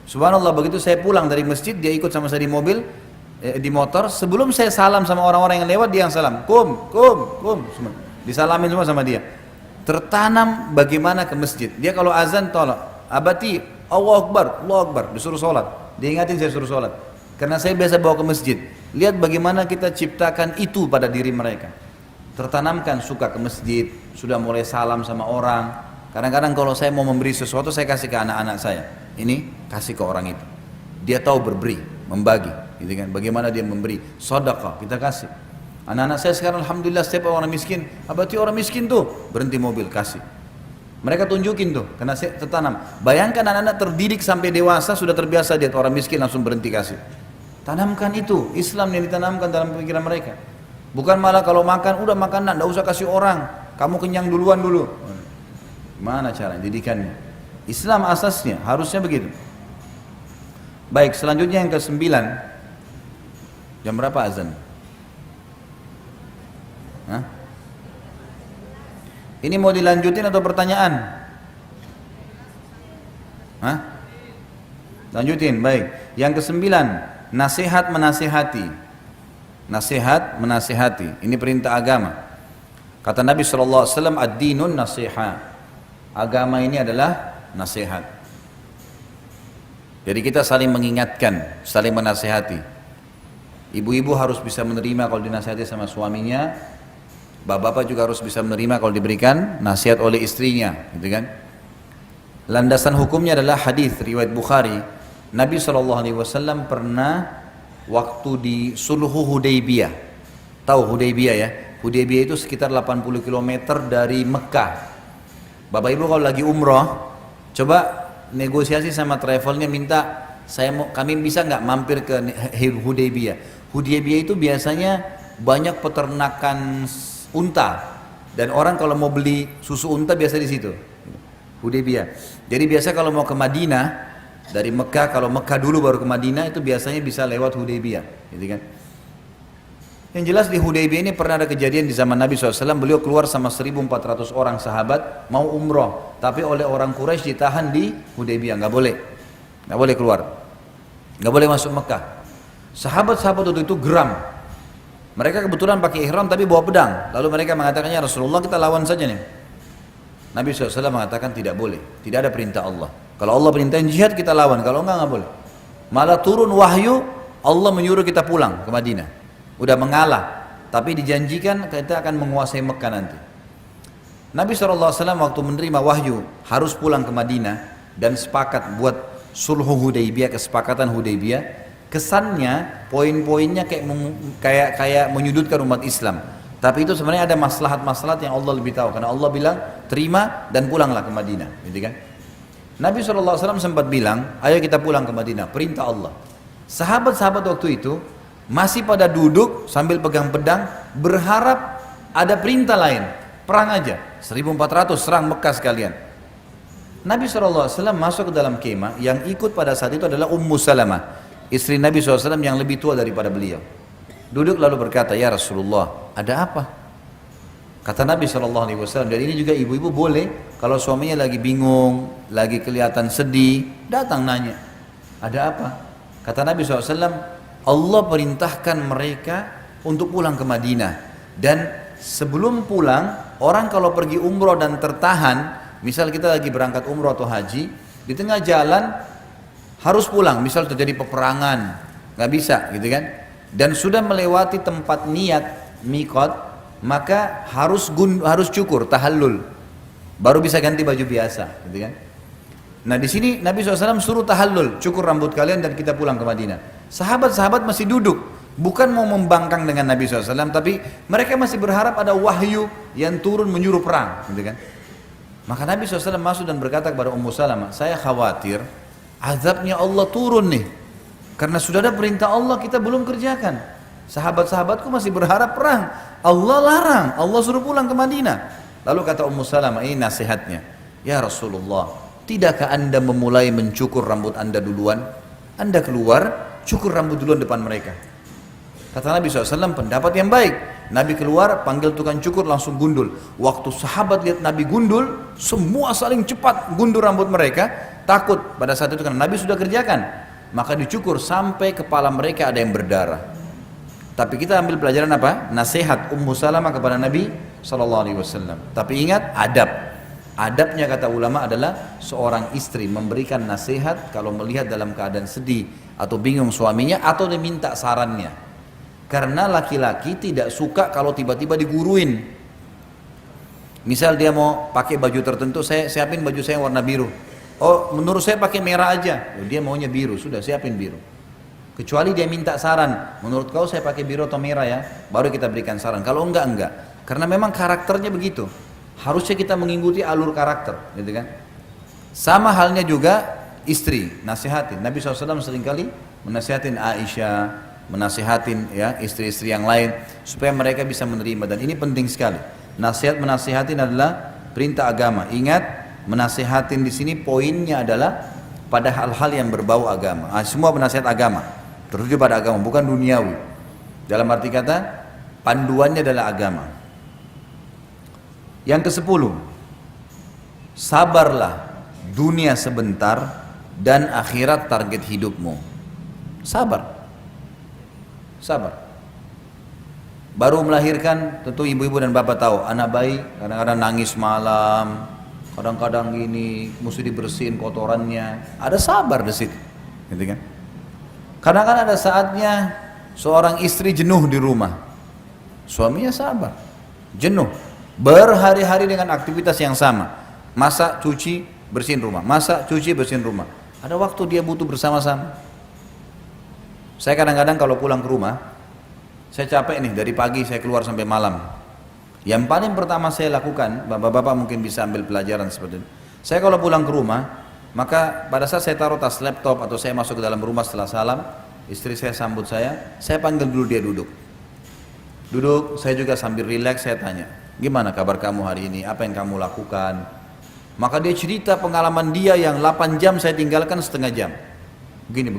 Subhanallah, begitu saya pulang dari masjid, dia ikut sama saya di mobil, di motor. Sebelum saya salam sama orang-orang yang lewat, dia yang salam, kum, disalamin semua sama dia. Tertanam bagaimana ke masjid. Dia kalau azan tolak, abati, Allahu Akbar, disuruh sholat. Dia ingatin saya suruh sholat. Karena saya biasa bawa ke masjid. Lihat bagaimana kita ciptakan itu pada diri mereka. Tertanamkan suka ke masjid, sudah mulai salam sama orang. Kadang-kadang kalau saya mau memberi sesuatu, saya kasih ke anak-anak saya. Ini kasih ke orang itu. Dia tahu berberi, membagi, gitu kan? Bagaimana dia memberi, sedekah, kita kasih. Anak-anak saya sekarang alhamdulillah setiap orang miskin, abati orang miskin tuh, berhenti mobil, kasih. Mereka tunjukin tuh, karena saya tertanam. Bayangkan anak-anak terdidik sampai dewasa, sudah terbiasa lihat orang miskin langsung berhenti kasih. Tanamkan itu, Islam yang ditanamkan dalam pikiran mereka. Bukan malah kalau makan, udah makan nak, enggak usah kasih orang, kamu kenyang duluan dulu. Mana cara didikannya? Islam asasnya harusnya begitu. Baik, selanjutnya yang ke-9. Jam berapa azan? Hah? Ini mau dilanjutin atau pertanyaan? Hah? Lanjutin, baik. Yang ke-9, nasihat menasihati. Nasihat menasihati. Ini perintah agama. Kata Nabi SAW, ad-dinun nasihat. Agama ini adalah nasihat. Jadi kita saling mengingatkan, saling menasihati. Ibu-ibu harus bisa menerima kalau dinasihati sama suaminya. Bapak-bapak juga harus bisa menerima kalau diberikan nasihat oleh istrinya, gitu kan? Landasan hukumnya adalah hadis riwayat Bukhari. Nabi SAW pernah waktu di Sulhu Hudaybiyah. Tahu Hudaybiyah ya? Hudaybiyah itu sekitar 80 km dari Mekah. Bapak Ibu kalau lagi umroh, coba negosiasi sama travelnya, minta kami bisa nggak mampir ke Hudaybiyah. Hudaybiyah itu biasanya banyak peternakan unta, dan orang kalau mau beli susu unta biasa di situ, Hudaybiyah. Jadi biasa kalau mau ke Madinah dari Mekah, kalau Mekah dulu baru ke Madinah, itu biasanya bisa lewat Hudaybiyah, gitu kan? Yang jelas di Hudaybiyah ini pernah ada kejadian di zaman Nabi SAW, beliau keluar sama 1.400 orang sahabat mau umroh, tapi oleh orang Quraisy ditahan di Hudaybiyah, nggak boleh keluar, nggak boleh masuk Mekah. Sahabat-sahabat waktu itu geram. Mereka kebetulan pakai ihram tapi bawa pedang. Lalu mereka mengatakannya, Rasulullah kita lawan saja nih. Nabi SAW mengatakan tidak boleh. Tidak ada perintah Allah. Kalau Allah perintahin jihad kita lawan. Kalau enggak boleh. Malah turun wahyu, Allah menyuruh kita pulang ke Madinah. Udah mengalah. Tapi dijanjikan kita akan menguasai Mekah nanti. Nabi SAW waktu menerima wahyu harus pulang ke Madinah dan sepakat buat sulhu Hudaybiyah, kesepakatan Hudaybiyah. Kesannya poin-poinnya kayak menyudutkan umat Islam, tapi itu sebenarnya ada maslahat-maslahat yang Allah lebih tahu, karena Allah bilang terima dan pulanglah ke Madinah, gitu kan? Nabi SAW sempat bilang, ayo kita pulang ke Madinah, perintah Allah. Sahabat-sahabat waktu itu masih pada duduk sambil pegang pedang, berharap ada perintah lain, perang aja, 1.400 serang Mekah sekalian. Nabi SAW masuk ke dalam kemah, yang ikut pada saat itu adalah Ummu Salamah, istri Nabi SAW yang lebih tua daripada beliau. Duduk lalu berkata, ya Rasulullah, ada apa? Kata Nabi SAW, dan ini juga ibu-ibu boleh, kalau suaminya lagi bingung, lagi kelihatan sedih, datang nanya, ada apa? Kata Nabi SAW, Allah perintahkan mereka untuk pulang ke Madinah, dan sebelum pulang, orang kalau pergi umroh dan tertahan, misal kita lagi berangkat umroh atau haji, di tengah jalan harus pulang, misal terjadi peperangan, nggak bisa gitu kan, dan sudah melewati tempat niat mikot, maka harus cukur, tahallul, baru bisa ganti baju biasa, gitu kan. Nah di sini Nabi SAW suruh tahallul, cukur rambut kalian dan kita pulang ke Madinah. Sahabat-sahabat masih duduk, bukan mau membangkang dengan Nabi SAW, tapi mereka masih berharap ada wahyu yang turun menyuruh perang, gitu kan. Maka Nabi SAW masuk dan berkata kepada Ummu Salamah, saya khawatir azabnya Allah turun nih, karena sudah ada perintah Allah kita belum kerjakan. Sahabat-sahabatku masih berharap perang, Allah larang, Allah suruh pulang ke Madinah. Lalu kata Ummu Salamah, ini nasihatnya, ya Rasulullah, tidakkah anda memulai mencukur rambut anda duluan? Anda keluar, cukur rambut duluan depan mereka. Kata Nabi SAW, pendapat yang baik. Nabi keluar, panggil tukang cukur, langsung gundul. Waktu sahabat lihat Nabi gundul, semua saling cepat gundul rambut mereka. Takut pada saat itu karena Nabi sudah kerjakan. Maka dicukur sampai kepala mereka ada yang berdarah. Tapi kita ambil pelajaran apa? Nasihat Ummu Salamah kepada Nabi SAW. Tapi ingat, adab. Adabnya kata ulama adalah seorang istri memberikan nasihat kalau melihat dalam keadaan sedih atau bingung suaminya atau diminta sarannya. Karena laki-laki tidak suka kalau tiba-tiba diguruin. Misal dia mau pakai baju tertentu, saya siapin baju saya warna biru. Oh, menurut saya pakai merah aja. Oh, dia maunya biru, sudah siapin biru. Kecuali dia minta saran, menurut kau saya pakai biru atau merah ya, baru kita berikan saran. Kalau enggak. Karena memang karakternya begitu. Harusnya kita mengikuti alur karakter, gitu kan? Sama halnya juga istri, nasihatin. Nabi SAW seringkali menasihatin Aisyah, menasihatin ya istri-istri yang lain supaya mereka bisa menerima, dan ini penting sekali. Menasihatin adalah perintah agama. Ingat, menasihatin di sini poinnya adalah pada hal-hal yang berbau agama. Semua penasihat agama tertuju pada agama, bukan duniawi. Dalam arti kata, panduannya adalah agama. Yang ke-10, sabarlah, dunia sebentar dan akhirat target hidupmu. Sabar. Baru melahirkan, tentu ibu-ibu dan bapak tahu, anak bayi kadang-kadang nangis malam, kadang-kadang gini, mesti dibersihin kotorannya. Ada sabar di situ, gitu kan? Kadang-kadang ada saatnya seorang istri jenuh di rumah, suaminya sabar, jenuh, berhari-hari dengan aktivitas yang sama, masak, cuci, bersihin rumah, masak, cuci, bersihin rumah. Ada waktu dia butuh bersama-sama. Saya kadang-kadang kalau pulang ke rumah, saya capek nih, dari pagi saya keluar sampai malam. Yang paling pertama saya lakukan, bapak-bapak mungkin bisa ambil pelajaran seperti ini. Saya kalau pulang ke rumah, maka pada saat saya taruh tas laptop atau saya masuk ke dalam rumah setelah salam, istri saya sambut saya panggil dulu dia duduk. Duduk, saya juga sambil rileks, saya tanya, gimana kabar kamu hari ini, apa yang kamu lakukan? Maka dia cerita pengalaman dia yang 8 jam saya tinggalkan setengah jam. Begini,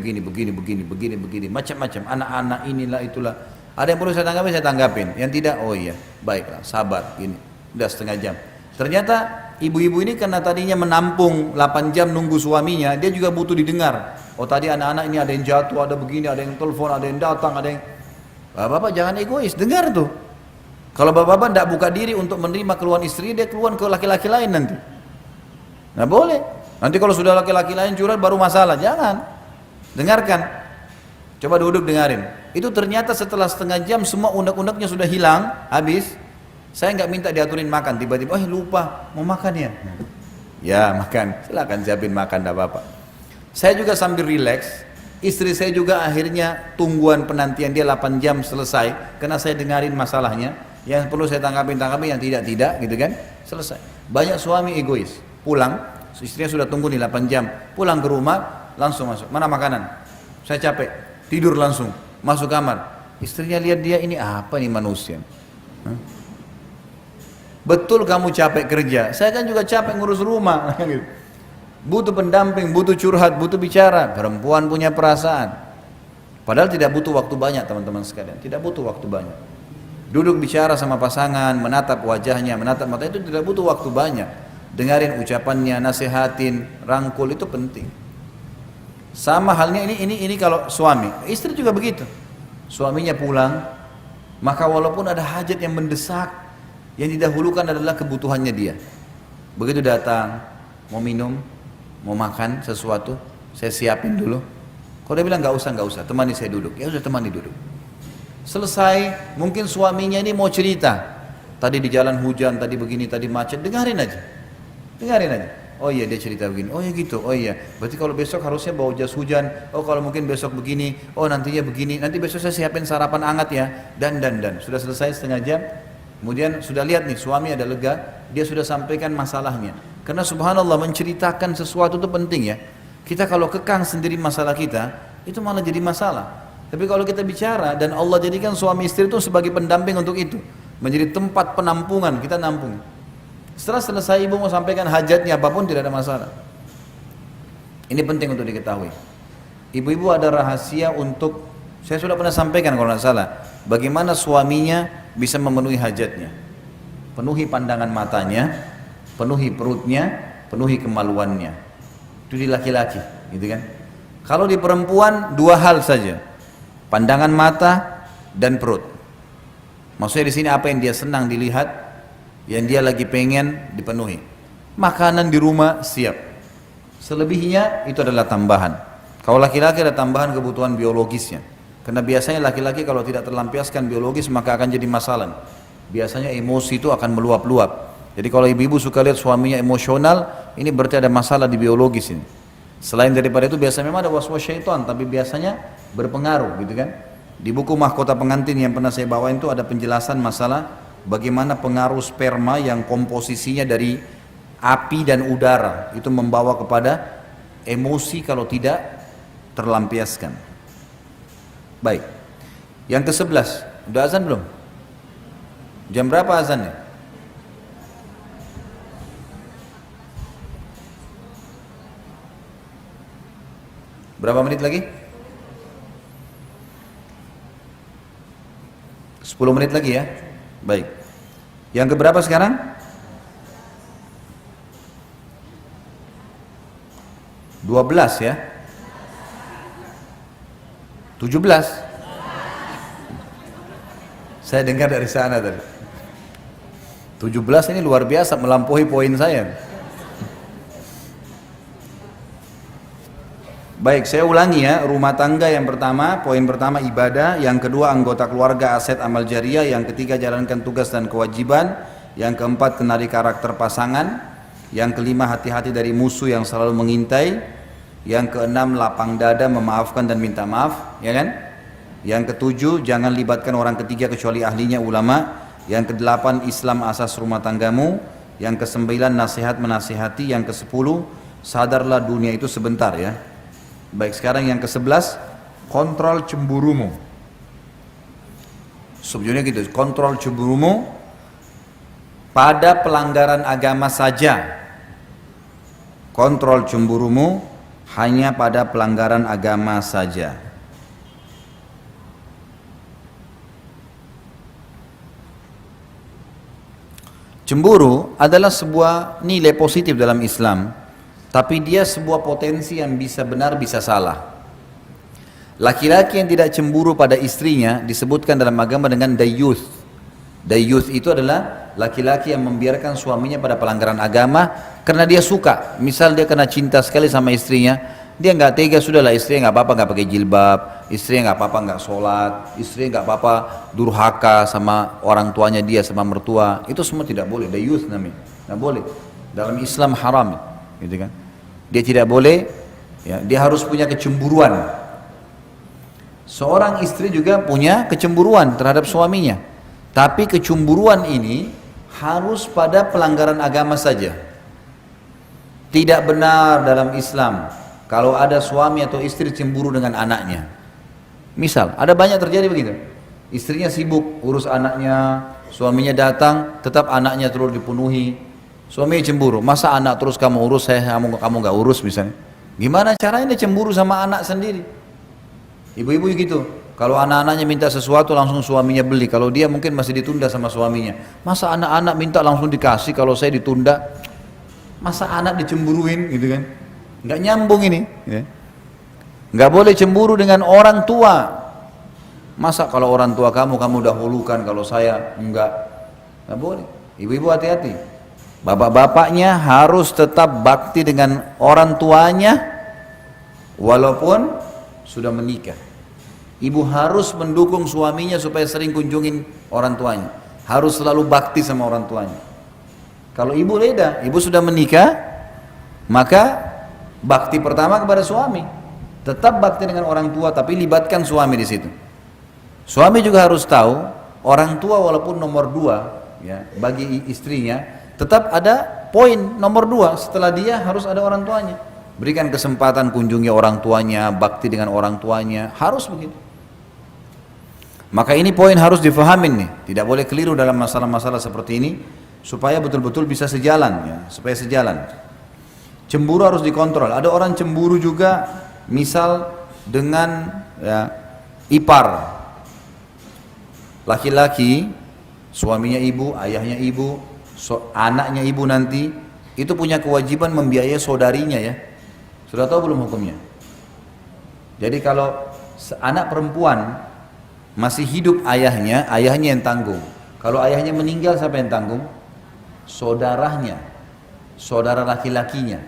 macam-macam, anak-anak inilah itulah. Ada yang perlu saya tanggapin, yang tidak, oh iya, baiklah, sabar, gini, udah setengah jam. Ternyata ibu-ibu ini karena tadinya menampung 8 jam nunggu suaminya, dia juga butuh didengar. Oh tadi anak-anak ini ada yang jatuh, ada begini, ada yang telepon, ada yang datang, ada yang... Bapak-bapak jangan egois, dengar tuh. Kalau bapak-bapak tidak buka diri untuk menerima keluhan istri, dia keluhan ke laki-laki lain nanti. Nggak boleh. Nanti kalau sudah laki-laki lain curhat baru masalah, jangan. Dengarkan. Coba duduk dengarin. Itu ternyata setelah setengah jam semua unek-uneknya sudah hilang, habis. Saya nggak minta diaturin makan, tiba-tiba, lupa mau makan ya. Ya makan, silakan siapin makan, tidak apa-apa. Saya juga sambil rileks. Istri saya juga akhirnya tungguan penantian dia 8 jam selesai, karena saya dengarin masalahnya. Yang perlu saya tanggapi, yang tidak, gitu kan, selesai. Banyak suami egois, pulang, istrinya sudah tunggu nih 8 jam, pulang ke rumah, langsung masuk, mana makanan? Saya capek, tidur langsung, masuk kamar. Istrinya lihat dia, ini apa nih manusia? Betul kamu capek kerja, saya kan juga capek ngurus rumah. Butuh pendamping, butuh curhat, butuh bicara. Perempuan punya perasaan. Padahal tidak butuh waktu banyak teman-teman sekalian, tidak butuh waktu banyak. Duduk bicara sama pasangan, menatap wajahnya, menatap mata, itu tidak butuh waktu banyak. Dengarin ucapannya, nasihatin, rangkul, itu penting. Sama halnya ini kalau suami, istri juga begitu. Suaminya pulang, maka walaupun ada hajat yang mendesak, Yang didahulukan adalah kebutuhannya dia. Begitu datang, mau minum, mau makan sesuatu, saya siapin dulu. Kalau dia bilang nggak usah, temani saya duduk. Ya udah temani duduk. Selesai, mungkin suaminya ini mau cerita. Tadi di jalan hujan, tadi begini, tadi macet, dengarin aja. Oh iya dia cerita begini, oh iya gitu, oh iya. Berarti kalau besok harusnya bawa jas hujan, oh kalau mungkin besok begini, oh nantinya begini, nanti besok saya siapin sarapan hangat ya, dan. Sudah selesai setengah jam, kemudian sudah lihat nih suami ada lega, dia sudah sampaikan masalahnya. Karena subhanallah menceritakan sesuatu itu penting ya. Kita kalau kekang sendiri masalah kita, itu malah jadi masalah. Tapi kalau kita bicara dan Allah jadikan suami istri itu sebagai pendamping untuk itu, menjadi tempat penampungan, kita nampung. Setelah selesai ibu mau sampaikan hajatnya apapun tidak ada masalah. Ini penting untuk diketahui. Ibu-ibu ada rahasia untuk, saya sudah pernah sampaikan kalau tidak salah, bagaimana suaminya bisa memenuhi hajatnya. Penuhi pandangan matanya, penuhi perutnya, penuhi kemaluannya. Itu di laki-laki, gitu kan? Kalau di perempuan dua hal saja. Pandangan mata dan perut. Maksudnya di sini apa yang dia senang dilihat, yang dia lagi pengen dipenuhi. Makanan di rumah siap. Selebihnya itu adalah tambahan. Kalau laki-laki ada tambahan kebutuhan biologisnya. Karena biasanya laki-laki kalau tidak terlampiaskan biologis maka akan jadi masalah. Biasanya emosi itu akan meluap-luap. Jadi kalau ibu-ibu suka lihat suaminya emosional, ini berarti ada masalah di biologis ini. Selain daripada itu biasanya memang ada was-was syaitan, tapi biasanya berpengaruh gitu kan. Di buku Mahkota Pengantin yang pernah saya bawain itu ada penjelasan masalah bagaimana pengaruh sperma yang komposisinya dari api dan udara itu membawa kepada emosi kalau tidak terlampiaskan. Baik. Yang ke-11, udah azan belum? Jam berapa azannya? Berapa menit lagi? 10 menit lagi ya. Baik. Yang keberapa sekarang? 12 ya. 17. Saya dengar dari sana tadi. 17 ini luar biasa melampaui poin saya. Baik, saya ulangi ya, rumah tangga yang pertama, poin pertama ibadah, yang kedua anggota keluarga, aset amal jariah, yang ketiga jalankan tugas dan kewajiban, yang keempat kenali karakter pasangan, yang kelima hati-hati dari musuh yang selalu mengintai, yang keenam lapang dada memaafkan dan minta maaf, ya kan? Yang ketujuh jangan libatkan orang ketiga kecuali ahlinya ulama, yang kedelapan Islam asas rumah tanggamu, yang kesembilan nasihat menasihati, yang kesepuluh sadarlah dunia itu sebentar ya. Baik, sekarang yang ke-11, kontrol cemburumu. Subjudulnya gitu, kontrol cemburumu pada pelanggaran agama saja. Kontrol cemburumu hanya pada pelanggaran agama saja. Cemburu adalah sebuah nilai positif dalam Islam. Tapi dia sebuah potensi yang bisa benar bisa salah. Laki-laki yang tidak cemburu pada istrinya disebutkan dalam agama dengan dayyuth. Dayyuth itu adalah laki-laki yang membiarkan suaminya pada pelanggaran agama karena dia suka. Misal dia kena cinta sekali sama istrinya, dia nggak tega, sudahlah istrinya nggak apa-apa nggak pakai jilbab, istrinya nggak apa-apa nggak sholat, istrinya nggak apa-apa durhaka sama orang tuanya dia, sama mertua. Itu semua tidak boleh. Dayyuth namanya, nggak boleh. Dalam Islam haram. Gitu kan? Dia tidak boleh, ya, dia harus punya kecemburuan. Seorang istri juga punya kecemburuan terhadap suaminya, tapi kecemburuan ini harus pada pelanggaran agama saja. Tidak benar dalam Islam kalau ada suami atau istri cemburu dengan anaknya. Misal, ada banyak terjadi begitu. Istrinya sibuk urus anaknya, suaminya datang, tetap anaknya terus dipenuhi. Suami cemburu, masa anak terus kamu urus, kamu nggak urus misalnya. Gimana caranya dia cemburu sama anak sendiri? Ibu-ibu gitu, kalau anak-anaknya minta sesuatu langsung suaminya beli. Kalau dia mungkin masih ditunda sama suaminya. Masa anak-anak minta langsung dikasih, kalau saya ditunda. Masa anak dicemburuin gitu kan? Nggak nyambung ini. Ya. Nggak boleh cemburu dengan orang tua. Masa kalau orang tua kamu dahulukan, kalau saya enggak. Nggak boleh. Ibu-ibu hati-hati. Bapak-bapaknya harus tetap bakti dengan orang tuanya walaupun sudah menikah. Ibu harus mendukung suaminya supaya sering kunjungin orang tuanya. Harus selalu bakti sama orang tuanya. Kalau ibu beda, ibu sudah menikah, maka bakti pertama kepada suami. Tetap bakti dengan orang tua, tapi libatkan suami di situ. Suami juga harus tahu, orang tua walaupun nomor 2 ya, bagi istrinya, tetap ada poin nomor 2, setelah dia harus ada orang tuanya. Berikan kesempatan kunjungi orang tuanya, bakti dengan orang tuanya, harus begitu. Maka ini poin harus difahamin nih, tidak boleh keliru dalam masalah-masalah seperti ini, supaya betul-betul bisa sejalan ya, supaya sejalan. Cemburu harus dikontrol. Ada orang cemburu juga, misal dengan ya, ipar, laki-laki, suaminya ibu, ayahnya ibu, anaknya ibu nanti, itu punya kewajiban membiayai saudarinya ya. Sudah tahu belum hukumnya? Jadi kalau anak perempuan masih hidup ayahnya yang tanggung. Kalau ayahnya meninggal, siapa yang tanggung? Saudaranya, saudara laki-lakinya.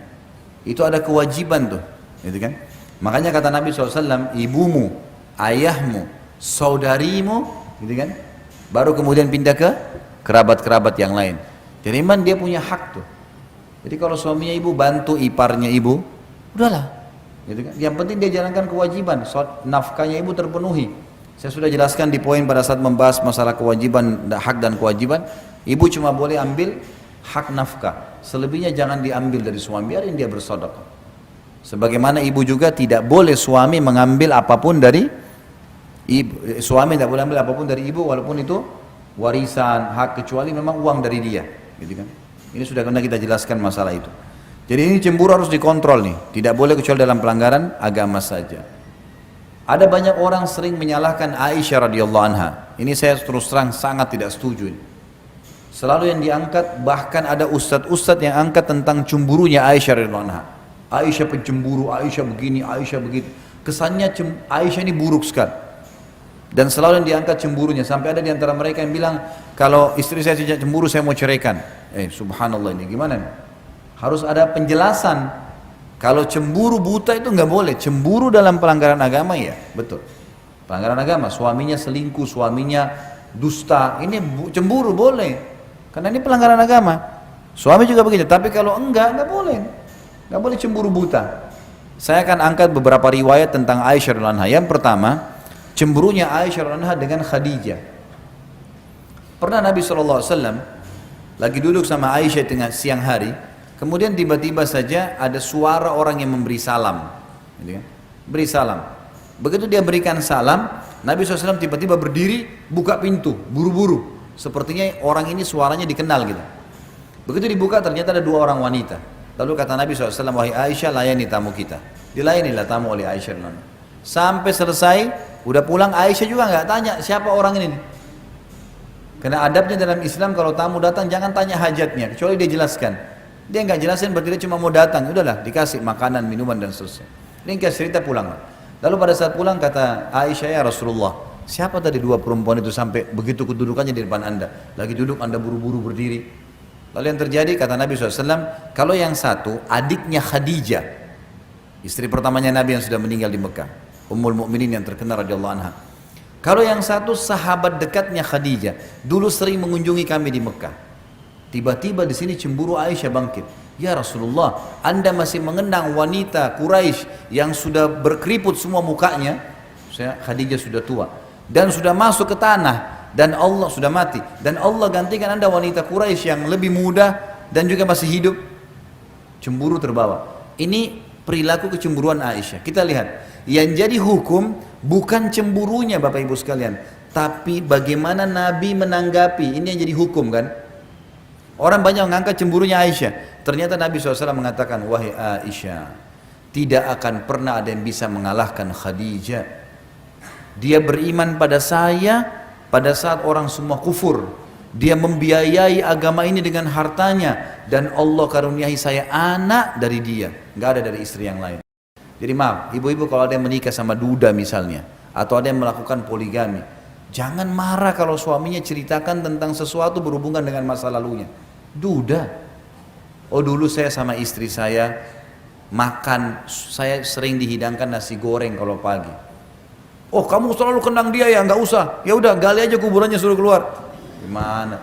Itu ada kewajiban tuh, gitu kan? Makanya kata Nabi SAW, ibumu, ayahmu, saudarimu, gitu kan? Baru kemudian pindah ke kerabat-kerabat yang lain. Jadi memang dia punya hak tuh. Jadi kalau suaminya ibu bantu iparnya ibu, udahlah, gitu kan? Yang penting dia jalankan kewajiban, nafkahnya ibu terpenuhi. Saya sudah jelaskan di poin pada saat membahas masalah kewajiban, hak dan kewajiban. Ibu cuma boleh ambil hak nafkah, selebihnya jangan diambil dari suami, biarin dia bersedekah. Sebagaimana ibu juga tidak boleh suami mengambil apapun dari ibu, suami tidak boleh ambil apapun dari ibu walaupun itu warisan, hak, kecuali memang uang dari dia, gitu kan. Ini sudah pernah kita jelaskan masalah itu. Jadi ini cemburu harus dikontrol nih, tidak boleh kecuali dalam pelanggaran agama saja. Ada banyak orang sering menyalahkan Aisyah radhiyallahu anha. Ini saya terus terang sangat tidak setuju. Selalu yang diangkat, bahkan ada ustadz-ustadz yang angkat tentang cemburunya Aisyah radhiyallahu anha. Aisyah pencemburu, Aisyah begini, Aisyah begitu. Kesannya Aisyah ini buruk sekali. Dan selalu yang diangkat cemburunya, sampai ada di antara mereka yang bilang, kalau istri saya tidak cemburu, saya mau ceraikan. Subhanallah, ini gimana nih? Harus ada penjelasan. Kalau cemburu buta itu nggak boleh. Cemburu dalam pelanggaran agama ya, betul. Pelanggaran agama, suaminya selingkuh, suaminya dusta, ini cemburu boleh. Karena ini pelanggaran agama. Suami juga begitu. Tapi kalau nggak boleh. Nggak boleh cemburu buta. Saya akan angkat beberapa riwayat tentang Aisyah radhiyallahu anha. Yang pertama, cemburunya Aisyah radhiyallahu anha dengan Khadijah. Pernah Nabi SAW lagi duduk sama Aisyah tengah siang hari. Kemudian tiba-tiba saja ada suara orang yang memberi salam, gitu kan? Beri salam. Begitu dia berikan salam, Nabi SAW tiba-tiba berdiri, buka pintu, buru-buru. Sepertinya orang ini suaranya dikenal gitu. Begitu dibuka ternyata ada 2 orang wanita. Lalu kata Nabi SAW, wahai Aisyah, layani tamu kita. Dilayanilah tamu oleh Aisyah. Sampai selesai, udah pulang, Aisyah juga nggak tanya siapa orang ini. Karena adabnya dalam Islam kalau tamu datang jangan tanya hajatnya, kecuali dia jelaskan. Dia nggak jelasin berarti dia cuma mau datang, udahlah dikasih makanan, minuman dan seterusnya. Ringkas cerita pulang. Lalu pada saat pulang kata Aisyah, ya Rasulullah, siapa tadi 2 perempuan itu sampai begitu kedudukannya di depan anda? Lagi duduk anda buru-buru berdiri. Lalu yang terjadi kata Nabi SAW, kalau yang satu adiknya Khadijah, istri pertamanya Nabi yang sudah meninggal di Mekah, Ummul Mukminin yang terkenal radhiyallahu anha. Kalau yang satu sahabat dekatnya Khadijah, dulu sering mengunjungi kami di Mekah. Tiba-tiba di sini cemburu Aisyah bangkit. Ya Rasulullah, anda masih mengenang wanita Quraisy yang sudah berkeriput semua mukanya. Khadijah sudah tua dan sudah masuk ke tanah dan Allah sudah mati. Dan Allah gantikan anda wanita Quraisy yang lebih muda dan juga masih hidup. Cemburu terbawa. Ini perilaku kecemburuan Aisyah. Kita lihat, yang jadi hukum bukan cemburunya Bapak Ibu sekalian, tapi bagaimana Nabi menanggapi. Ini yang jadi hukum kan. Orang banyak mengangkat cemburunya Aisyah. Ternyata Nabi SAW mengatakan, wahai Aisyah, tidak akan pernah ada yang bisa mengalahkan Khadijah. Dia beriman pada saya pada saat orang semua kufur. Dia membiayai agama ini dengan hartanya. Dan Allah karuniai saya anak dari dia. Nggak ada dari istri yang lain. Jadi maaf, ibu-ibu kalau ada yang menikah sama duda misalnya, atau ada yang melakukan poligami, Jangan marah kalau suaminya ceritakan tentang sesuatu berhubungan dengan masa lalunya. Duda. Oh dulu saya sama istri saya makan, saya sering dihidangkan nasi goreng kalau pagi. Oh kamu selalu kenang dia ya, nggak usah. Ya udah gali aja kuburannya suruh keluar. Gimana?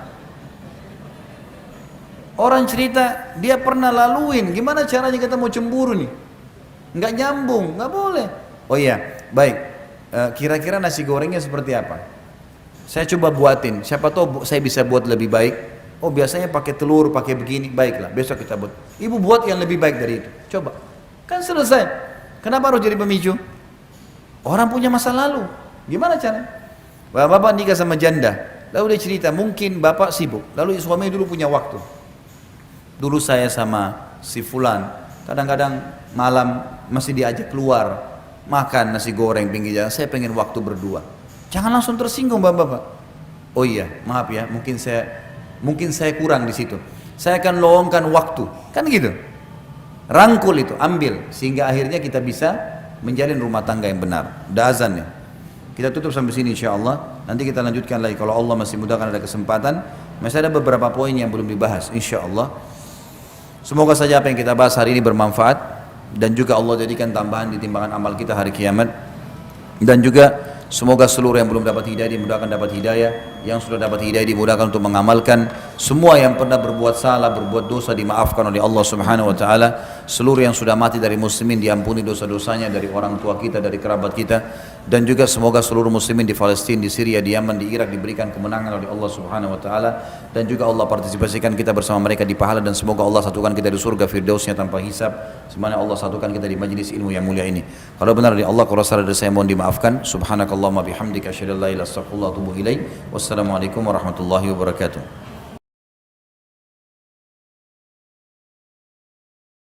Orang cerita dia pernah laluin, gimana caranya kita mau cemburu nih? Nggak nyambung, nggak boleh. Oh iya, baik. Kira-kira nasi gorengnya seperti apa? Saya coba buatin. Siapa tahu saya bisa buat lebih baik. Oh biasanya pakai telur, pakai begini. Baiklah, besok kita buat. Ibu buat yang lebih baik dari itu. Coba. Kan selesai. Kenapa harus jadi pemicu? Orang punya masa lalu. Gimana caranya? Bapak nikah sama janda. Lalu dia cerita, mungkin bapak sibuk. Lalu suami dulu punya waktu. Dulu saya sama si fulan, kadang-kadang malam masih diajak keluar, makan nasi goreng pinggir jalan, saya pengen waktu berdua. Jangan langsung tersinggung bapak-bapak. Oh iya, maaf ya, mungkin saya kurang di situ. Saya akan luangkan waktu, kan gitu. Rangkul itu, ambil, sehingga akhirnya kita bisa menjalin rumah tangga yang benar. Udah azan ya. Kita tutup sampai sini insyaallah. Nanti kita lanjutkan lagi kalau Allah masih mudahkan ada kesempatan. Masih ada beberapa poin yang belum dibahas insyaallah. Semoga saja apa yang kita bahas hari ini bermanfaat dan juga Allah jadikan tambahan di timbangan amal kita hari kiamat. Dan juga semoga seluruh yang belum dapat hidayah dimudahkan dapat hidayah, yang sudah dapat hidayah dimudahkan untuk mengamalkan. Semua yang pernah berbuat salah, berbuat dosa dimaafkan oleh Allah Subhanahu wa taala. Seluruh yang sudah mati dari muslimin diampuni dosa-dosanya, dari orang tua kita, dari kerabat kita. Dan juga semoga seluruh muslimin di Palestina, di Syria, di Yaman, di Irak diberikan kemenangan oleh Allah Subhanahu wa taala, dan juga Allah partisipasikan kita bersama mereka di pahala, dan semoga Allah satukan kita di surga firdausnya tanpa hisab, semana Allah satukan kita di majlis ilmu yang mulia ini. Kalau benar dari Allah, kalau salah dari saya mohon dimaafkan. Subhanakallahumma bihamdika asyhadu an la ilaha illa anta astaghfiruka wa atubu ilaik. Wassalamualaikum warahmatullahi wabarakatuh.